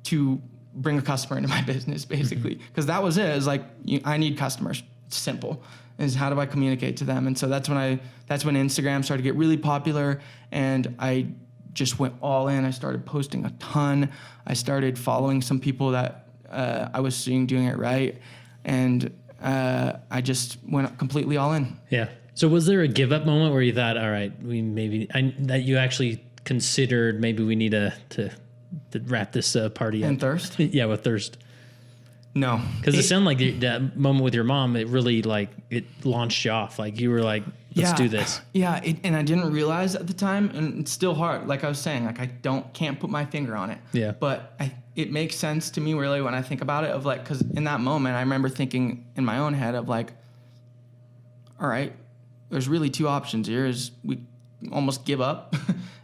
to bring a customer into my business, basically. Because that was it. It was like, I need customers. It's simple. Is how do I communicate to them? And so that's when Instagram started to get really popular, and I just went all in. I started posting a ton. I started following some people that I was seeing doing it right, and I just went completely all in. Yeah. So was there a give up moment where you thought, all right, that you actually considered maybe we need to wrap this party up? And Thirst? Yeah, with Thirst. No. Because it sounded like that moment with your mom, it really it launched you off. Like you were like, let's do this. Yeah, and I didn't realize at the time, and it's still hard. Like I was saying, like I can't put my finger on it. Yeah. But it makes sense to me really when I think about it of like, because in that moment, I remember thinking in my own head of like, all right, there's really two options here is we almost give up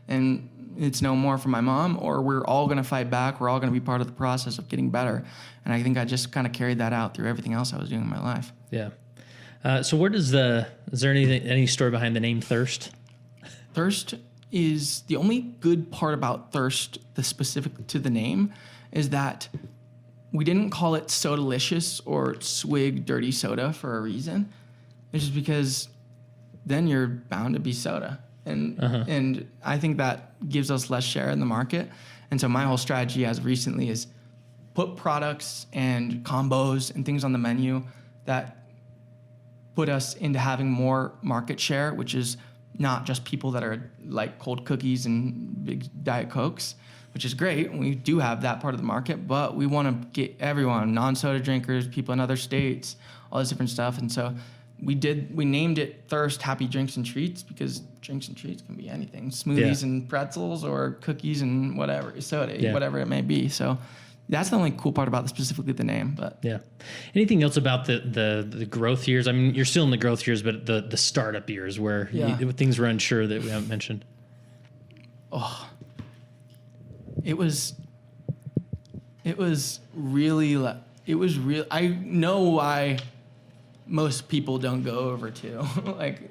and it's no more for my mom, or we're all going to fight back. We're all going to be part of the process of getting better. And I think I just kind of carried that out through everything else I was doing in my life. Yeah. So where is there any story behind the name Thirst? Thirst is the only good part about Thirst, the specific to the name, is that we didn't call it Sodalicious or Swig Dirty Soda for a reason. It's just because then you're bound to be soda. And I think that gives us less share in the market. And so my whole strategy as of recently is put products and combos and things on the menu that put us into having more market share, which is not just people that are like cold cookies and big Diet Cokes, which is great. We do have that part of the market, but we want to get everyone, non-soda drinkers, people in other states, all this different stuff. And so we named it Thirst Happy Drinks and Treats because drinks and treats can be anything, smoothies and pretzels or cookies and whatever, soda, whatever it may be. So that's the only cool part about specifically the name. But yeah, anything else about the growth years? I mean, you're still in the growth years, but the startup years where things were unsure that we haven't mentioned. Oh, it was real. I know why most people don't go over to like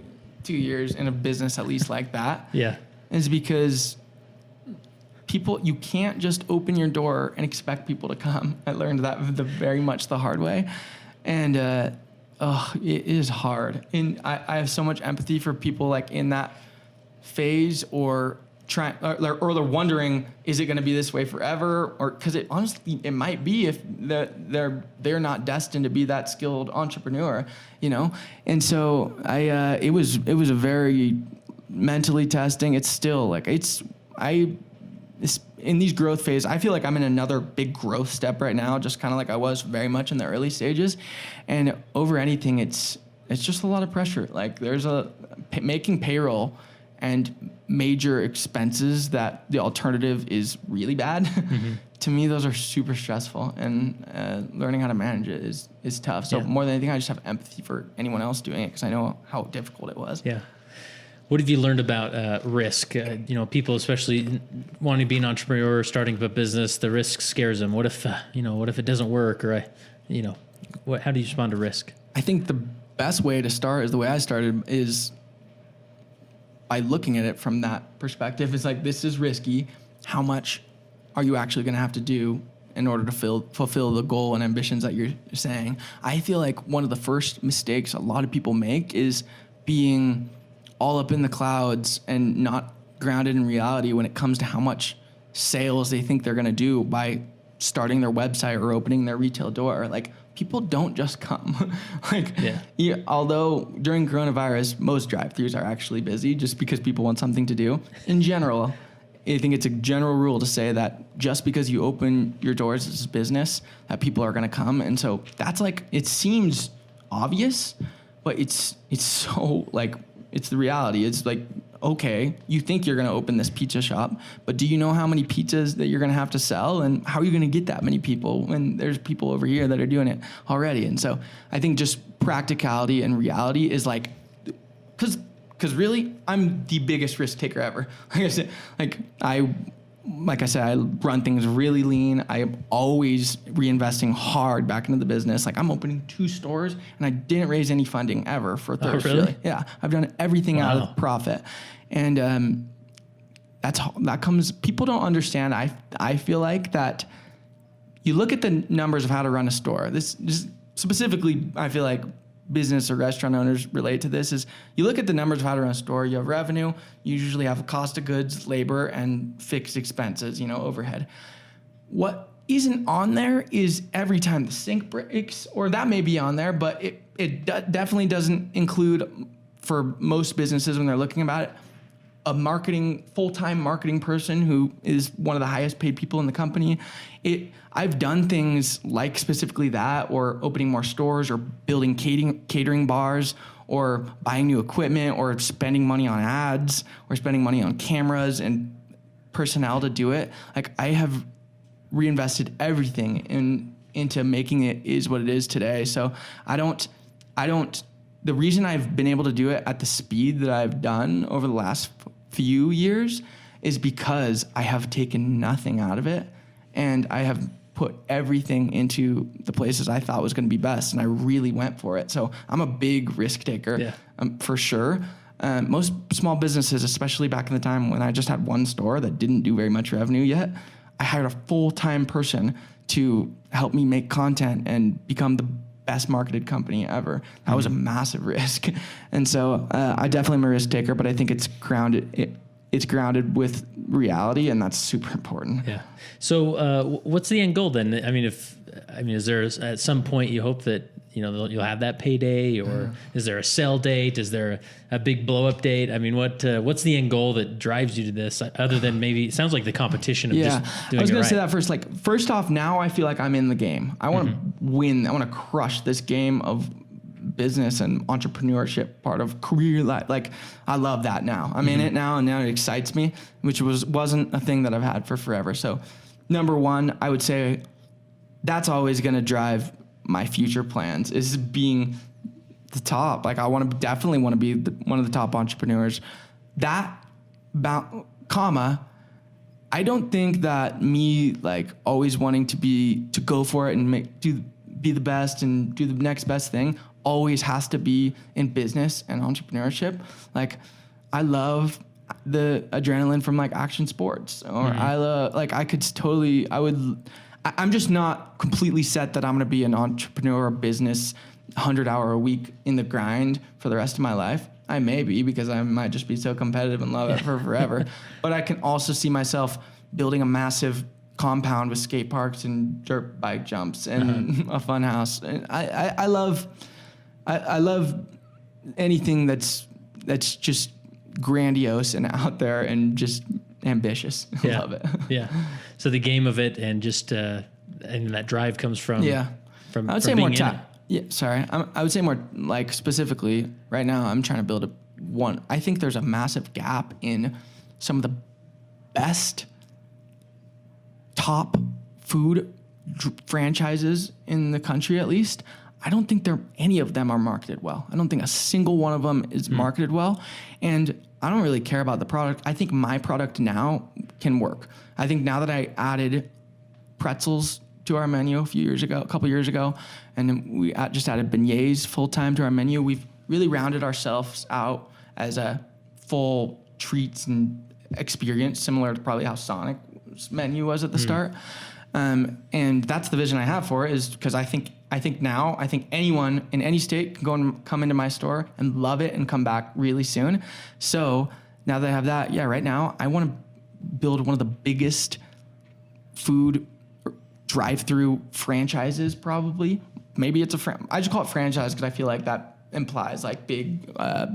2 years in a business, at least like that. Yeah. It's because you can't just open your door and expect people to come. I learned that very much the hard way. And, it is hard. And I have so much empathy for people like in that phase or they're wondering, is it going to be this way forever? Or because it might be if they're not destined to be that skilled entrepreneur, And so it was a very mentally testing. It's still like in these growth phase, I feel like I'm in another big growth step right now, just kind of like I was very much in the early stages. And over anything, it's just a lot of pressure. Like there's making payroll and major expenses that the alternative is really bad. To me, those are super stressful, and learning how to manage it is tough. So more than anything, I just have empathy for anyone else doing it because I know how difficult it was. Yeah. What have you learned about risk? People, especially wanting to be an entrepreneur, starting up a business, the risk scares them. What if it doesn't work, or how do you respond to risk? I think the best way to start is the way I started is by looking at it from that perspective. It's like, this is risky. How much are you actually going to have to do in order to fulfill the goal and ambitions that you're saying? I feel like one of the first mistakes a lot of people make is being all up in the clouds and not grounded in reality when it comes to how much sales they think they're going to do by starting their website or opening their retail door. Like, people don't just come. Although during coronavirus, most drive-thrus are actually busy just because people want something to do. In general, I think it's a general rule to say that just because you open your doors as a business, that people are going to come. And so that's like, it seems obvious, but it's so like, it's the reality. It's like, okay, you think you're going to open this pizza shop, but do you know how many pizzas that you're going to have to sell, and how are you going to get that many people when there's people over here that are doing it already? And so I think just practicality and reality is like, because really, I'm the biggest risk taker ever. Like I said, I run things really lean. I am always reinvesting hard back into the business. Like, I'm opening 2 stores, and I didn't raise any funding ever for Thirst. Oh, really? Yeah, I've done everything out of profit, and that comes. People don't understand. I feel like that. You look at the numbers of how to run a store. This specifically, I feel like business or restaurant owners relate to this, is you look at the numbers of how to run a store. You have revenue, you usually have cost of goods, labor, and fixed expenses, overhead. What isn't on there is every time the sink breaks, or that may be on there, but it definitely doesn't include, for most businesses when they're looking about it, a full-time marketing person who is one of the highest paid people in the company. I've done things like specifically that, or opening more stores, or building catering bars, or buying new equipment, or spending money on ads, or spending money on cameras and personnel to do it. Like, I have reinvested everything into making it is what it is today. So the reason I've been able to do it at the speed that I've done over the last few years is because I have taken nothing out of it, and I have put everything into the places I thought was going to be best, and I really went for it. So I'm a big risk taker, for sure. Most small businesses, especially back in the time when I just had one store that didn't do very much revenue yet, I hired a full-time person to help me make content and become the best marketed company ever. That was a massive risk. And so I definitely am a risk taker, but I think it's grounded with reality, and that's super important. Yeah. So what's the end goal then? Is there at some point you hope that you'll have that payday, or is there a sell date? Is there a big blow up date? What's the end goal that drives you to this, other than maybe it sounds like the competition of just doing it? I was going to say that first. Like, first off, now I feel like I'm in the game. I want to win. I want to crush this game of business and entrepreneurship part of career life. Like, I love that now. I'm in it now, and now it excites me, which wasn't a thing that I've had for forever. So number one, I would say that's always going to drive my future plans, is being the top. Like, I definitely want to be one of the top entrepreneurs. I don't think that me like always wanting to go for it and be the best and do the next best thing always has to be in business and entrepreneurship. Like, I love the adrenaline from like action sports, or I'm just not completely set that I'm going to be an entrepreneur business 100-hour a week in the grind for the rest of my life. I may be, because I might just be so competitive and love it for forever. But I can also see myself building a massive compound with skate parks and dirt bike jumps and a fun house. And I love anything that's just grandiose and out there and just ambitious. I love it. Yeah. So the game of it, and just and that drive comes from I would say more I would say more like specifically right now I'm trying to build I think there's a massive gap in some of the best top food franchises in the country, at least, I don't think any of them are marketed well. I don't think a single one of them is marketed well. And I don't really care about the product. I think my product now can work. I think now that I added pretzels to our menu a couple years ago, and then we just added beignets full-time to our menu, we've really rounded ourselves out as a full treats and experience, similar to probably how Sonic's menu was at the start. And that's the vision I have for it, is because I think anyone in any state can go and come into my store and love it and come back really soon. So now that I have that, right now I want to build one of the biggest food drive-through franchises, probably. Maybe it's I just call it franchise because I feel like that implies like big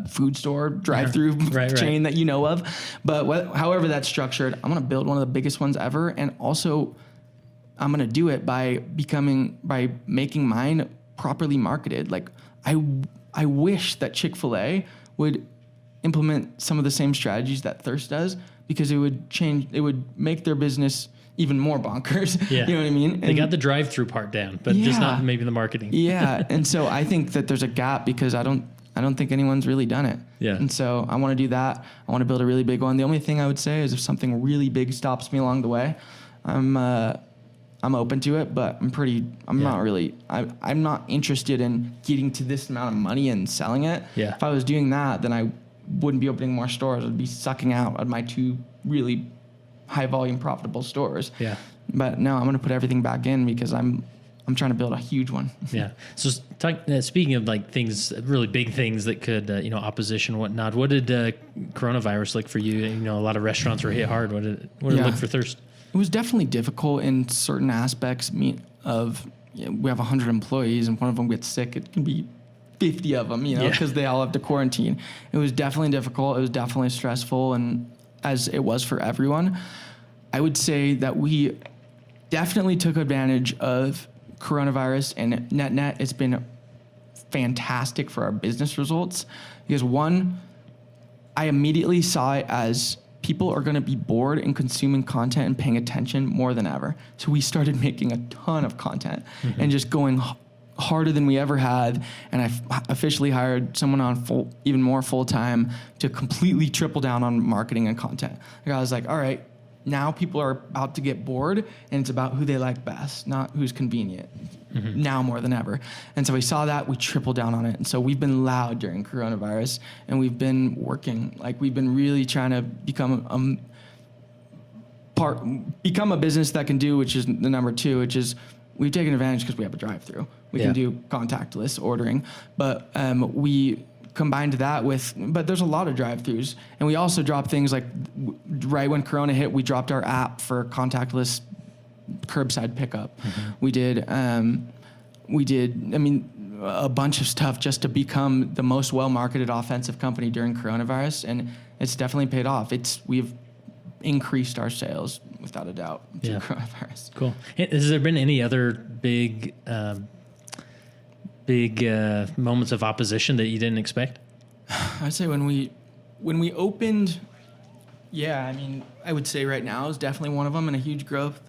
food store drive-through chain that you know of. But however that's structured, I'm going to build one of the biggest ones ever. And also I'm going to do it by making mine properly marketed. Like I wish that Chick-fil-A would implement some of the same strategies that Thirst does, because it would make their business even more bonkers. Yeah. You know what I mean? They got the drive-through part down, but just not maybe the marketing. Yeah. And so I think that there's a gap because I don't think anyone's really done it. Yeah. And so I want to do that. I want to build a really big one. The only thing I would say is if something really big stops me along the way, I'm open to it, but I'm not interested in getting to this amount of money and selling it. Yeah. If I was doing that, then I wouldn't be opening more stores. I'd be sucking out at my 2 really high volume profitable stores. Yeah. But no, I'm going to put everything back in because I'm trying to build a huge one. Yeah. So speaking of like things, really big things that could, opposition and whatnot, what did coronavirus look for you? A lot of restaurants were hit hard. What did it look for Thirst? It was definitely difficult in certain aspects we have 100 employees and one of them gets sick. It can be 50 of them, because they all have to quarantine. It was definitely difficult. It was definitely stressful, and as it was for everyone. I would say that we definitely took advantage of coronavirus, and net, it's been fantastic for our business results because one, I immediately saw it as people are going to be bored and consuming content and paying attention more than ever. So we started making a ton of content and just going harder than we ever had. And I officially hired someone on even more full-time to completely triple down on marketing and content. Like I was like, all right, now people are about to get bored and it's about who they like best, not who's convenient. Now more than ever. And so we saw that, we tripled down on it. And so we've been loud during coronavirus and we've been working, like we've been really trying to become a business that can do, which is the number 2, which is we've taken advantage because we have a drive-through. We can do contactless ordering, but we combined that but there's a lot of drive-throughs, and we also dropped things like right when Corona hit, we dropped our app for contactless curbside pickup. We did, a bunch of stuff just to become the most well-marketed offensive company during coronavirus, and it's definitely paid off. We've increased our sales without a doubt through coronavirus. Cool. Has there been any other big moments of opposition that you didn't expect? I'd say when we opened, I would say right now is definitely one of them in a huge growth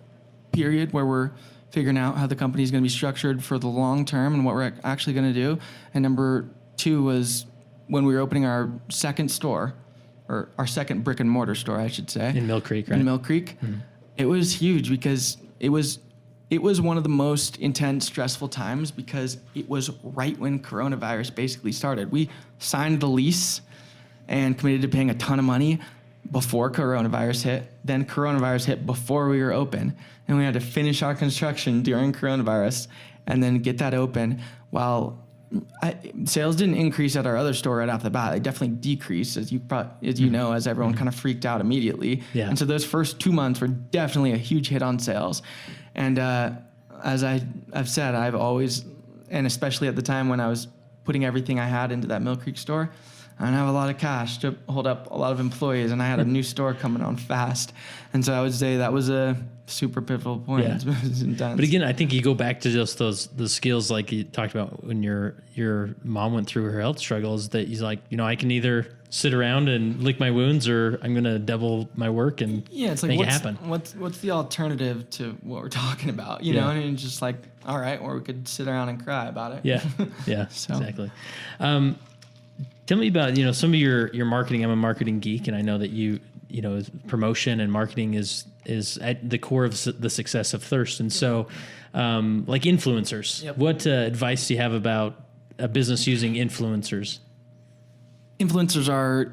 period where we're figuring out how the company is going to be structured for the long term and what we're actually going to do. And number 2 was when we were opening our second store, or our second brick and mortar store, I should say. In Mill Creek, right? In Mill Creek. It was huge because it was one of the most intense, stressful times because it was right when coronavirus basically started. We signed the lease and committed to paying a ton of money before coronavirus hit. Then coronavirus hit before we were open. And we had to finish our construction during coronavirus and then get that open. While sales didn't increase at our other store right off the bat, they definitely decreased, as as everyone kind of freaked out immediately. Yeah. And so those first 2 months were definitely a huge hit on sales. And as I've said, I've always, and especially at the time when I was putting everything I had into that Mill Creek store, I don't have a lot of cash to hold up a lot of employees, and I had a new store coming on fast. And so I would say that was a super pivotal point. Yeah. It was intense. But again, I think you go back to just the skills like you talked about when your mom went through her health struggles, that he's like, I can either sit around and lick my wounds, or I'm going to double my work and it's like, make it happen. What's the alternative to what we're talking about? You know, and it's just like, all right, or we could sit around and cry about it. Yeah. Yeah, exactly. Tell me about, some of your marketing. I'm a marketing geek, and I know that promotion and marketing is at the core of the success of Thirst. And so, like influencers, what advice do you have about a business using influencers? Influencers are,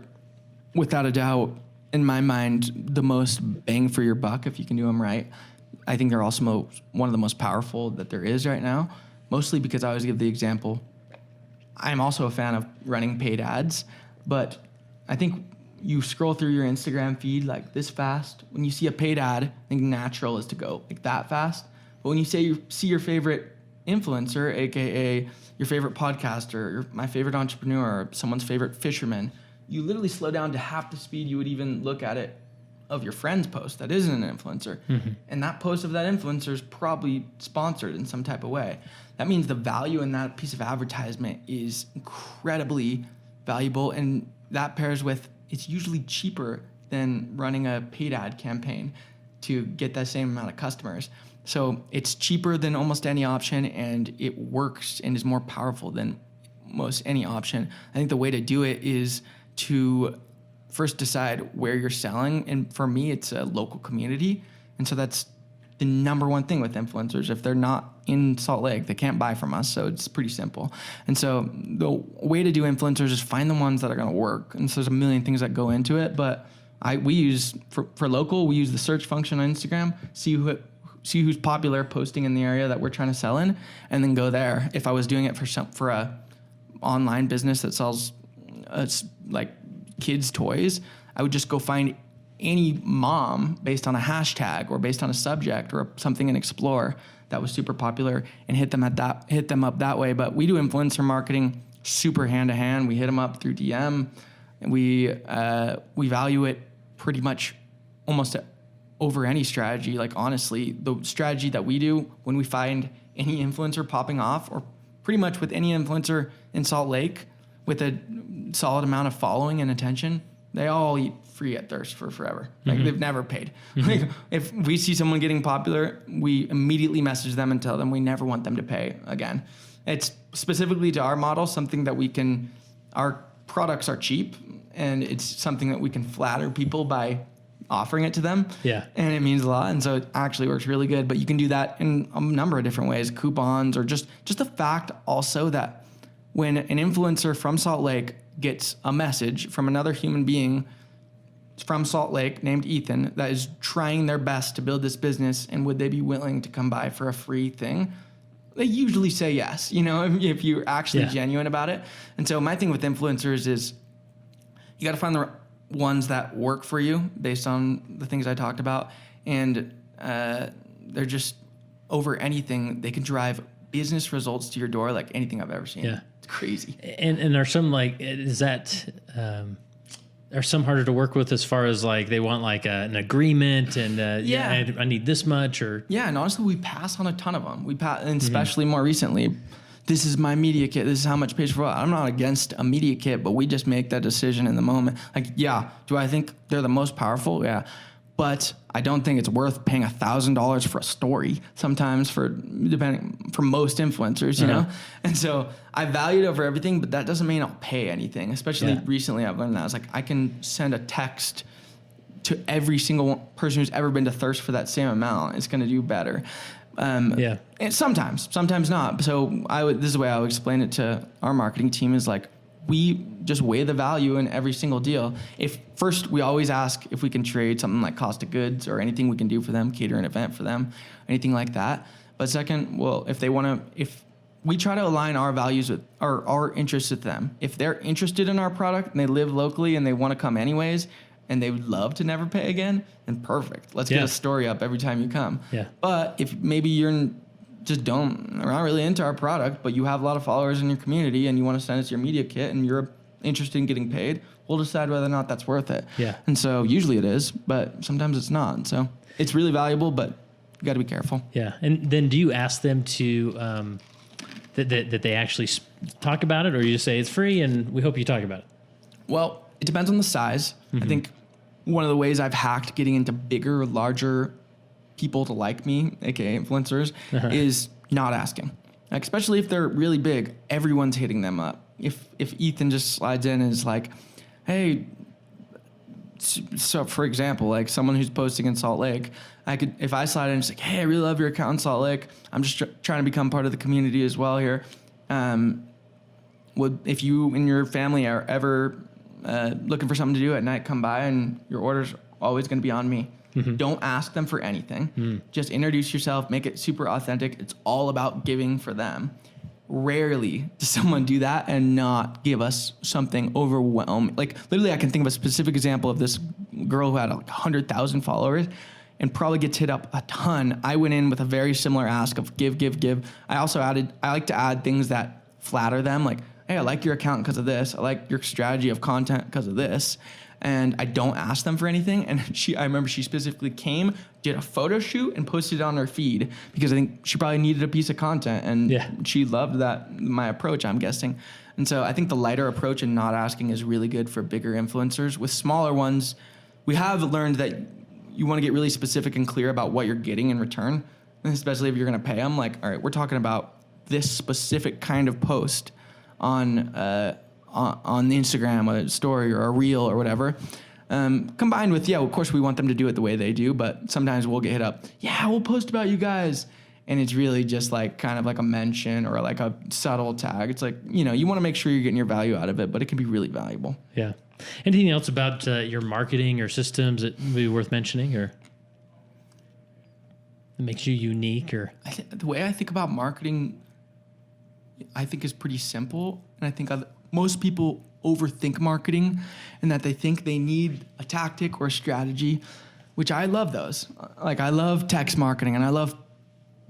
without a doubt, in my mind, the most bang for your buck if you can do them right. I think they're also one of the most powerful that there is right now, mostly because I always give the example. I'm also a fan of running paid ads, but I think you scroll through your Instagram feed like this fast. When you see a paid ad, I think natural is to go like that fast. But when you see your favorite influencer, aka your favorite podcaster, or my favorite entrepreneur, or someone's favorite fisherman, you literally slow down to half the speed you would even look at it of your friend's post that isn't an influencer. Mm-hmm. And that post of that influencer is probably sponsored in some type of way. That means the value in that piece of advertisement is incredibly valuable, and that pairs with, it's usually cheaper than running a paid ad campaign to get that same amount of customers. So it's cheaper than almost any option, and it works and is more powerful than most any option. I think the way to do it is to first decide where you're selling. And for me, it's a local community. And so that's the number one thing with influencers. If they're not in Salt Lake, they can't buy from us. So it's pretty simple. And so the way to do influencers is find the ones that are going to work. And so there's a million things that go into it. But we use, for local, we use the search function on Instagram, see who's popular posting in the area that we're trying to sell in, and then go there. If I was doing it for a online business that sells like kids' toys, I would just go find any mom based on a hashtag or based on a subject or something and explore that was super popular and hit them up that way. But we do influencer marketing super hand to hand. We hit them up through DM, and we value it pretty much almost over any strategy. Like honestly, the strategy that we do when we find any influencer popping off, or pretty much with any influencer in Salt Lake with a solid amount of following and attention, they all eat free at Thirst for forever. Like they've never paid. Like if we see someone getting popular, we immediately message them and tell them we never want them to pay again. It's specifically to our model, something that our products are cheap, and it's something that we can flatter people by offering it to them. Yeah. And it means a lot. And so it actually works really good. But you can do that in a number of different ways, coupons, or just the fact also that when an influencer from Salt Lake gets a message from another human being from Salt Lake named Ethan that is trying their best to build this business, and would they be willing to come by for a free thing, they usually say yes, if you're actually genuine about it. And so my thing with influencers is you got to find the ones that work for you based on the things I talked about. And they're just, over anything, they can drive business results to your door like anything I've ever seen. Yeah. It's crazy. And are some are some harder to work with as far as like they want like an agreement and I need this much, or and honestly we pass on a ton of them. And especially more recently, this is my media kit, this is how much pays for what. I'm not against a media kit, but we just make that decision in the moment. Like, do I think they're the most powerful? Yeah. But I don't think it's worth paying $1,000 for a story sometimes for most influencers, you know? And so I value it over everything, but that doesn't mean I'll pay anything. Especially recently I've learned that. I was like, I can send a text to every single person who's ever been to Thirst for that same amount. It's going to do better. And sometimes not. So this is the way I would explain it to our marketing team is like, we just weigh the value in every single deal. First, we always ask if we can trade something like cost of goods or anything we can do for them, cater an event for them, anything like that. But second, if we try to align our values with our interests with them. If they're interested in our product and they live locally and they want to come anyways, and they would love to never pay again, then perfect. Let's get a story up every time you come. Yeah. But if maybe you're not really into our product, but you have a lot of followers in your community and you want to send us your media kit and you're a interested in getting paid, we'll decide whether or not that's worth it. Yeah. And so usually it is, but sometimes it's not. So it's really valuable, but you got to be careful. Yeah. And then do you ask them to, that they actually talk about it, or you just say it's free and we hope you talk about it? Well, it depends on the size. I think one of the ways I've hacked getting into bigger, larger people to like me, aka influencers, is not asking. Like, especially if they're really big, everyone's hitting them up. If Ethan just slides in and is like, hey, so for example, like someone who's posting in Salt Lake, if I slide in and just like, hey, I really love your account in Salt Lake, I'm just trying to become part of the community as well here. If you and your family are ever looking for something to do at night, come by, and your order's always going to be on me. Don't ask them for anything. Just introduce yourself, make it super authentic. It's all about giving for them. Rarely does someone do that and not give us something overwhelming. Like, literally, I can think of a specific example of this girl who had like 100,000 followers and probably gets hit up a ton. I went in with a very similar ask of give. I like to add things that flatter them. Like, hey, I like your account because of this. I like your strategy of content because of this. And I don't ask them for anything. And I remember she specifically came, did a photo shoot, and posted it on her feed because I think she probably needed a piece of content, and she loved my approach, I'm guessing. And so I think the lighter approach and not asking is really good for bigger influencers. With smaller ones, we have learned that you want to get really specific and clear about what you're getting in return, and especially if you're going to pay them. Like, all right, we're talking about this specific kind of post on the Instagram, a story or a reel or whatever, combined with, of course we want them to do it the way they do, but sometimes we'll get hit up, we'll post about you guys, and it's really just like kind of like a mention or like a subtle tag. It's like, you want to make sure you're getting your value out of it, but it can be really valuable. Yeah. Anything else about your marketing or systems that would be worth mentioning, or that makes you unique? Or the way I think about marketing, I think is pretty simple, and I think most people overthink marketing, and that they think they need a tactic or a strategy, which I love those. Like, I love text marketing, and I love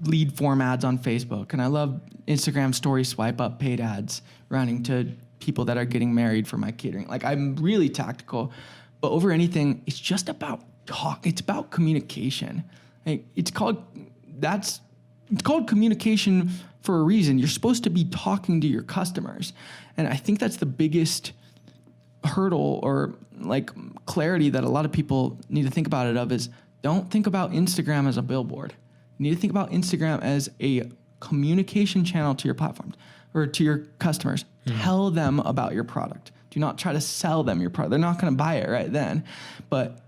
lead form ads on Facebook, and I love Instagram story swipe up paid ads running to people that are getting married for my catering. Like, I'm really tactical, but over anything, it's just about talk. It's about communication. Like, it's called communication for a reason. You're supposed to be talking to your customers. And I think that's the biggest hurdle or like clarity that a lot of people need to think about it of is, don't think about Instagram as a billboard. You need to think about Instagram as a communication channel to your platform or to your customers. Tell them about your product. Do not try to sell them your product. They're not going to buy it right then. But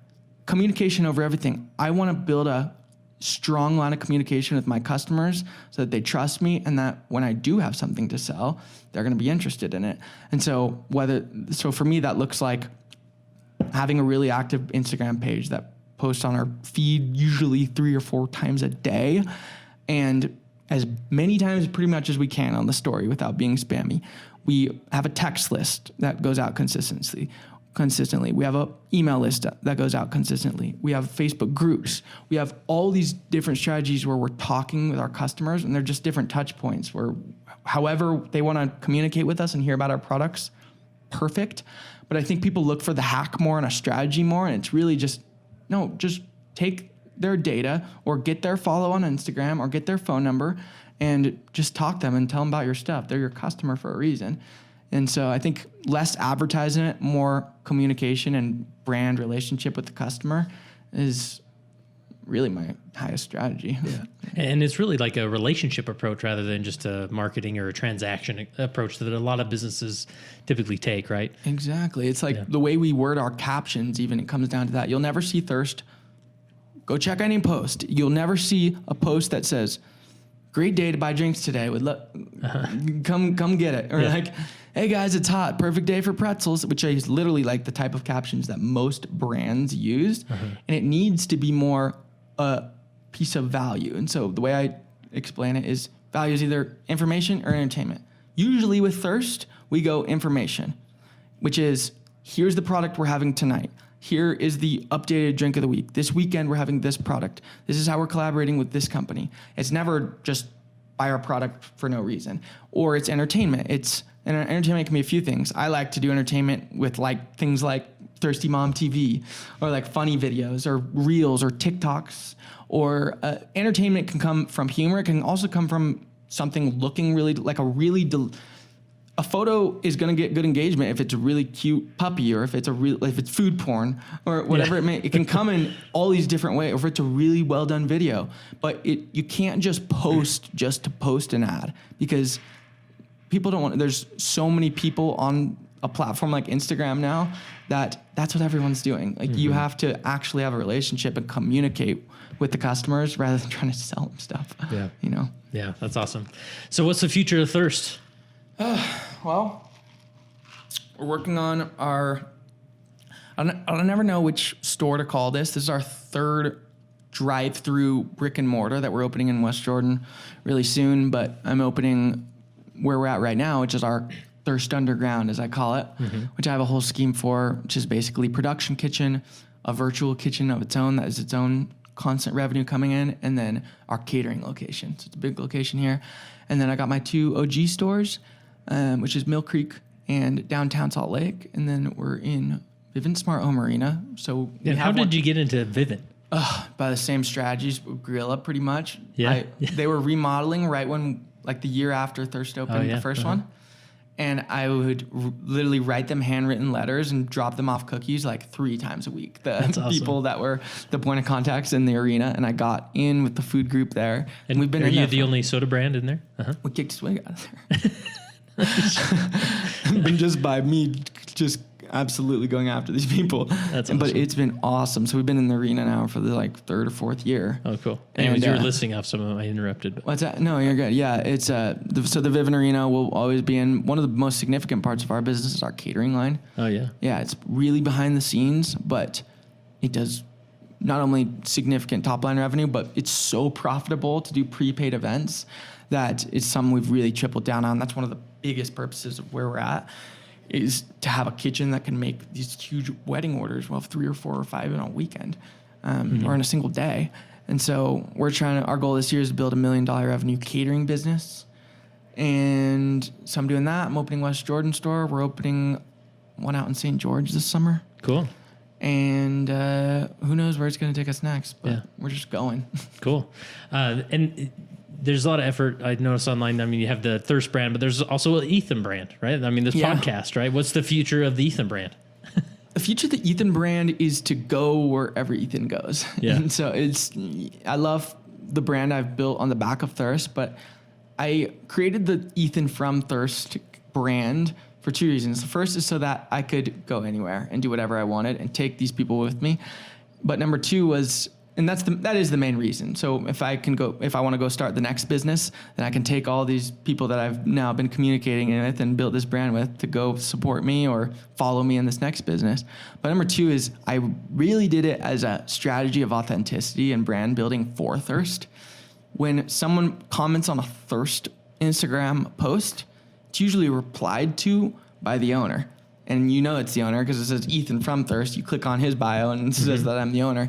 communication over everything. I want to build a strong line of communication with my customers so that they trust me, and that when I do have something to sell, they're going to be interested in it. And so for me, that looks like having a really active Instagram page that posts on our feed usually 3 or 4 times a day, and as many times pretty much as we can on the story without being spammy. We have a text list that goes out consistently. We have an email list that goes out consistently. We have Facebook groups. We have all these different strategies where we're talking with our customers, and they're just different touch points where however they want to communicate with us and hear about our products, perfect. But I think people look for the hack more and a strategy more, and it's really just take their data or get their follow on Instagram or get their phone number and just talk to them and tell them about your stuff. They're your customer for a reason. And so I think less advertising, more communication and brand relationship with the customer is really my highest strategy. Yeah. And it's really like a relationship approach rather than just a marketing or a transaction approach that a lot of businesses typically take, right? Exactly. It's like the way we word our captions, even it comes down to that. You'll never see thirst. Go check any post. You'll never see a post that says, great day to buy drinks today. Come get it. Or like, hey guys, it's hot. Perfect day for pretzels, which is literally like the type of captions that most brands use. And it needs to be more a piece of value. And so the way I explain it is value is either information or entertainment. Usually with thirst, we go information, which is here's the product we're having tonight. Here is the updated drink of the week. This weekend, we're having this product. This is how we're collaborating with this company. It's never just buy our product for no reason. Or it's entertainment. It's And entertainment can be a few things. I like to do entertainment with like things like Thirsty Mom TV, or like funny videos or reels or TikToks, or entertainment can come from humor. It can also come from something looking really like a photo is going to get good engagement if it's a really cute puppy, or if it's if it's food porn or whatever it can come in all these different ways, or if it's a really well done video. But you can't just post just to post an ad, because people don't want, there's so many people on a platform like Instagram now that's what everyone's doing. Like you have to actually have a relationship and communicate with the customers rather than trying to sell them stuff. Yeah. You know? Yeah, that's awesome. So what's the future of Thirst? Well, we're working on I'll never know which store to call this. This is our third drive-through brick and mortar that we're opening in West Jordan really soon, but I'm opening where we're at right now, which is our Thirst Underground, as I call it, which I have a whole scheme for, which is basically production kitchen, a virtual kitchen of its own that is its own constant revenue coming in, and then our catering location. So it's a big location here. And then I got my 2 OG stores, which is Mill Creek and downtown Salt Lake. And then we're in Vivint Smart Home Arena. So how did you get into Vivint? By the same strategies, Gorilla pretty much. Yeah. They were remodeling right when, like the year after Thirst opened, the first one. And I would literally write them handwritten letters and drop them off cookies like 3 times a week. That's awesome. People that were the point of contacts in the arena, and I got in with the food group there. And we've been. Are you the only soda brand in there? We kicked Swig out of there. Been just by me, just absolutely going after these people. That's awesome. But it's been awesome. So we've been in the arena now for the like 3rd or 4th year. Oh, cool. Anyways, you were listing off some of them. I interrupted. But. What's that? No, you're good. Yeah, it's so the Vivint Arena will always be in. One of the most significant parts of our business is our catering line. Oh yeah. Yeah, it's really behind the scenes, but it does not only significant top line revenue, but it's so profitable to do prepaid events that it's something we've really tripled down on. That's one of the biggest purposes of where we're at, is to have a kitchen that can make these huge wedding orders. We'll have 3 or 4 or 5 in a weekend, or in a single day. And so our goal this year is to build $1 million revenue catering business. And so I'm doing that. I'm opening West Jordan store. We're opening one out in St. George this summer. Cool. And who knows where it's going to take us next, but we're just going. Cool. And there's a lot of effort I noticed online. I mean, you have the Thirst brand, but there's also an Ethan brand, right? I mean, this podcast, right? What's the future of the Ethan brand? The future of the Ethan brand is to go wherever Ethan goes. Yeah. And so I love the brand I've built on the back of Thirst, but I created the Ethan from Thirst brand for 2 reasons. The first is so that I could go anywhere and do whatever I wanted and take these people with me. But number 2 was, and that is the main reason. So if I want to go start the next business, then I can take all these people that I've now been communicating with and built this brand with to go support me or follow me in this next business. But number 2 is I really did it as a strategy of authenticity and brand building for Thirst. When someone comments on a Thirst Instagram post, it's usually replied to by the owner. And you know it's the owner because it says Ethan from Thirst. You click on his bio and it says that I'm the owner.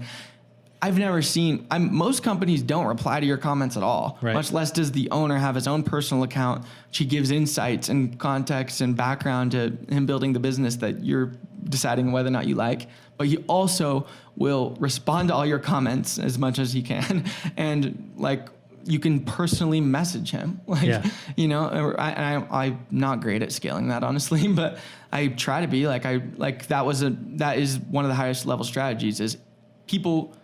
I've never seen, most companies don't reply to your comments at all, right. Much less does the owner have his own personal account. She gives insights and context and background to him building the business that you're deciding whether or not you like. But he also will respond to all your comments as much as he can. And like, you can personally message him. You know, I'm not great at scaling that, honestly, but I try to be that is one of the highest level strategies is people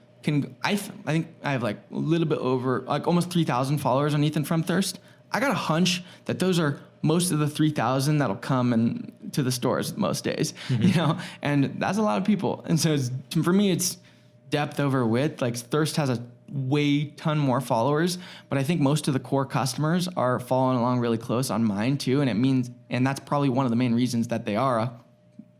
I think I have like a little bit over, like almost 3,000 followers on Ethan from Thirst. I got a hunch that those are most of the 3,000 that'll come to the stores most days, you know, and that's a lot of people. And so for me, it's depth over width. Like Thirst has a ton more followers, but I think most of the core customers are following along really close on mine too. And that's probably one of the main reasons that they are a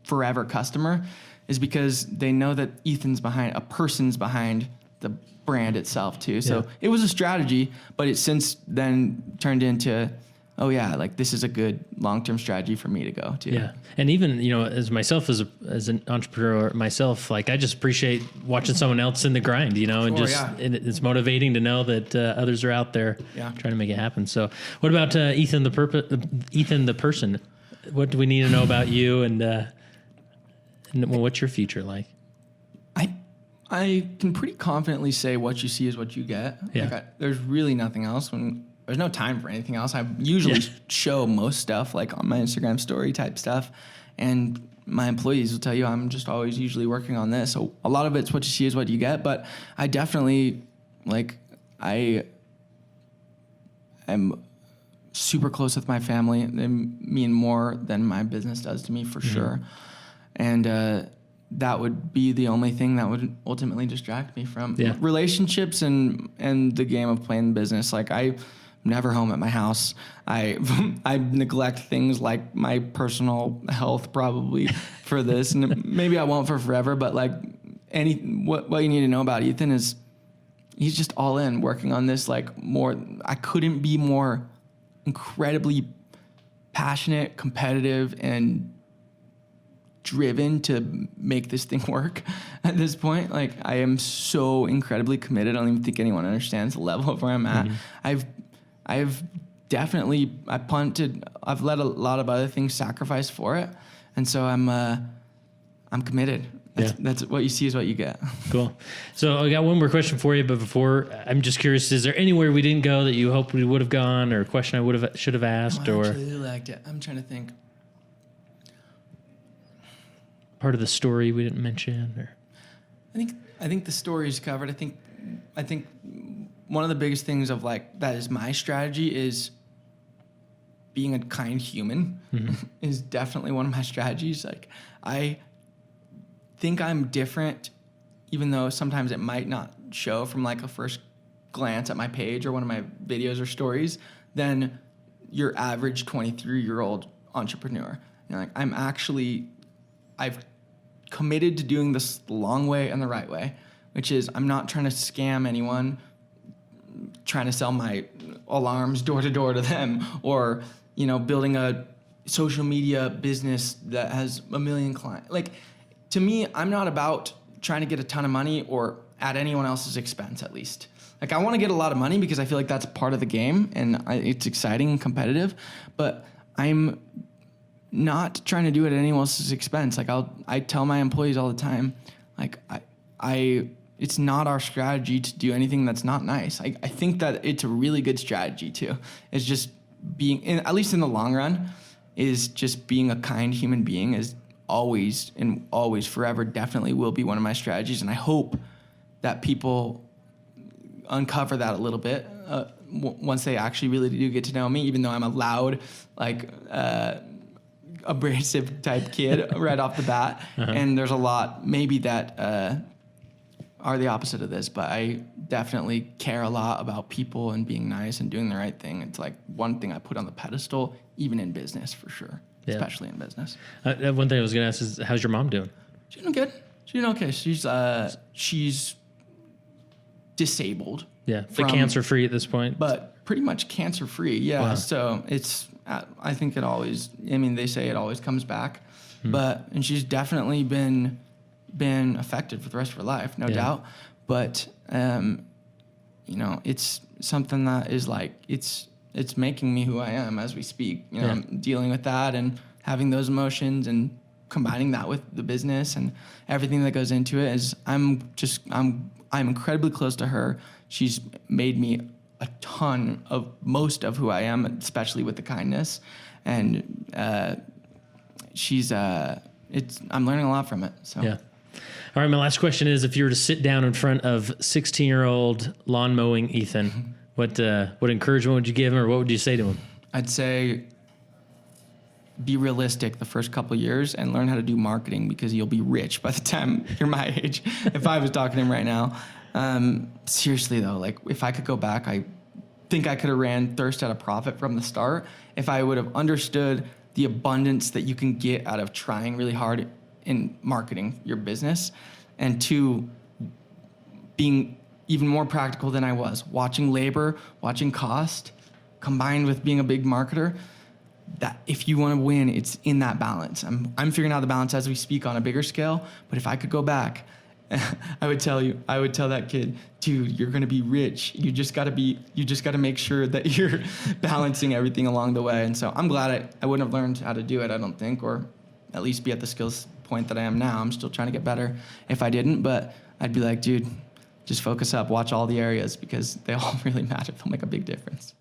forever customer, is because they know that a person's behind the brand itself too. So it was a strategy, but it's since then turned into, like this is a good long-term strategy for me to go to. Yeah. And even, you know, as myself, as an entrepreneur myself, like I just appreciate watching someone else in the grind, you know, and and it's motivating to know that others are out there trying to make it happen. So what about Ethan the person? What do we need to know about you, and what's your future like? I can pretty confidently say what you see is what you get. Yeah. Like there's really nothing else. There's no time for anything else. I usually show most stuff like on my Instagram story type stuff, and my employees will tell you I'm just always usually working on this. So a lot of it's what you see is what you get. But I definitely I am super close with my family. They mean more than my business does to me for sure. And that would be the only thing that would ultimately distract me from relationships and the game of playing business. Like I'm never home at my house. I neglect things like my personal health probably for this, and maybe I won't for forever. But like what you need to know about Ethan is he's just all in working on this. Like more, I couldn't be more incredibly passionate, competitive, and driven to make this thing work at this point. Like I am so incredibly committed. I don't even think anyone understands the level of where I'm at. I've definitely, I punted, I've let a lot of other things sacrifice for it. And so I'm committed. That's what you see is what you get. Cool. So I got one more question for you, but before, I'm just curious, is there anywhere we didn't go that you hoped we would have gone, or a question I should have asked, I or really liked it. I'm trying to think. part of the story we didn't mention, or I think the story is covered. I think one of the biggest things of like that is my strategy is being a kind human is definitely one of my strategies. Like I think I'm different, even though sometimes it might not show from like a first glance at my page or one of my videos or stories, than your average 23-year-old entrepreneur. You know, like I've committed to doing this the long way and the right way, which is I'm not trying to scam anyone, trying to sell my alarms door to door to them, or, you know, building a social media business that has 1 million clients. Like, to me, I'm not about trying to get a ton of money or at anyone else's expense, at least. Like, I want to get a lot of money because I feel like that's part of the game and it's exciting and competitive, but I'm not trying to do it at anyone else's expense. Like I tell my employees all the time, like it's not our strategy to do anything that's not nice. I think that it's a really good strategy too. It's just being, at least in the long run, is just being a kind human being is always and always forever definitely will be one of my strategies. And I hope that people uncover that a little bit once they actually really do get to know me, even though I'm a loud, like, abrasive type kid right off the bat. And there's a lot maybe that are the opposite of this, but I definitely care a lot about people and being nice and doing the right thing. It's like one thing I put on the pedestal, even in business for sure, especially in business. One thing I was going to ask is, how's your mom doing? She's doing good. She's doing okay. She's disabled. Yeah, but cancer-free at this point. But pretty much cancer-free, yeah. Wow. So it's, I think it always, I mean, they say it always comes back. And she's definitely been affected for the rest of her life, no doubt. But, you know, it's something that is like, it's making me who I am as we speak. You know, I'm dealing with that and having those emotions and combining that with the business and everything that goes into it is I'm incredibly close to her. She's made me a ton of most of who I am, especially with the kindness. And I'm learning a lot from it. So. Yeah. All right. My last question is, if you were to sit down in front of 16-year-old lawn mowing Ethan, what encouragement would you give him, or what would you say to him? I'd say be realistic the first couple of years and learn how to do marketing, because you'll be rich by the time you're my age. If I was talking to him right now. Seriously though, like if I could go back, I think I could have ran Thirst at a profit from the start if I would have understood the abundance that you can get out of trying really hard in marketing your business, and two, being even more practical than I was, watching labor, watching cost, combined with being a big marketer. That if you want to win, it's in that balance. I'm figuring out the balance as we speak on a bigger scale, but if I could go back I would tell that kid, dude, you're going to be rich. You just got to make sure that you're balancing everything along the way. And so I'm glad I wouldn't have learned how to do it, I don't think, or at least be at the skills point that I am now. I'm still trying to get better if I didn't, but I'd be like, dude, just focus up, watch all the areas because they all really matter. They'll make a big difference.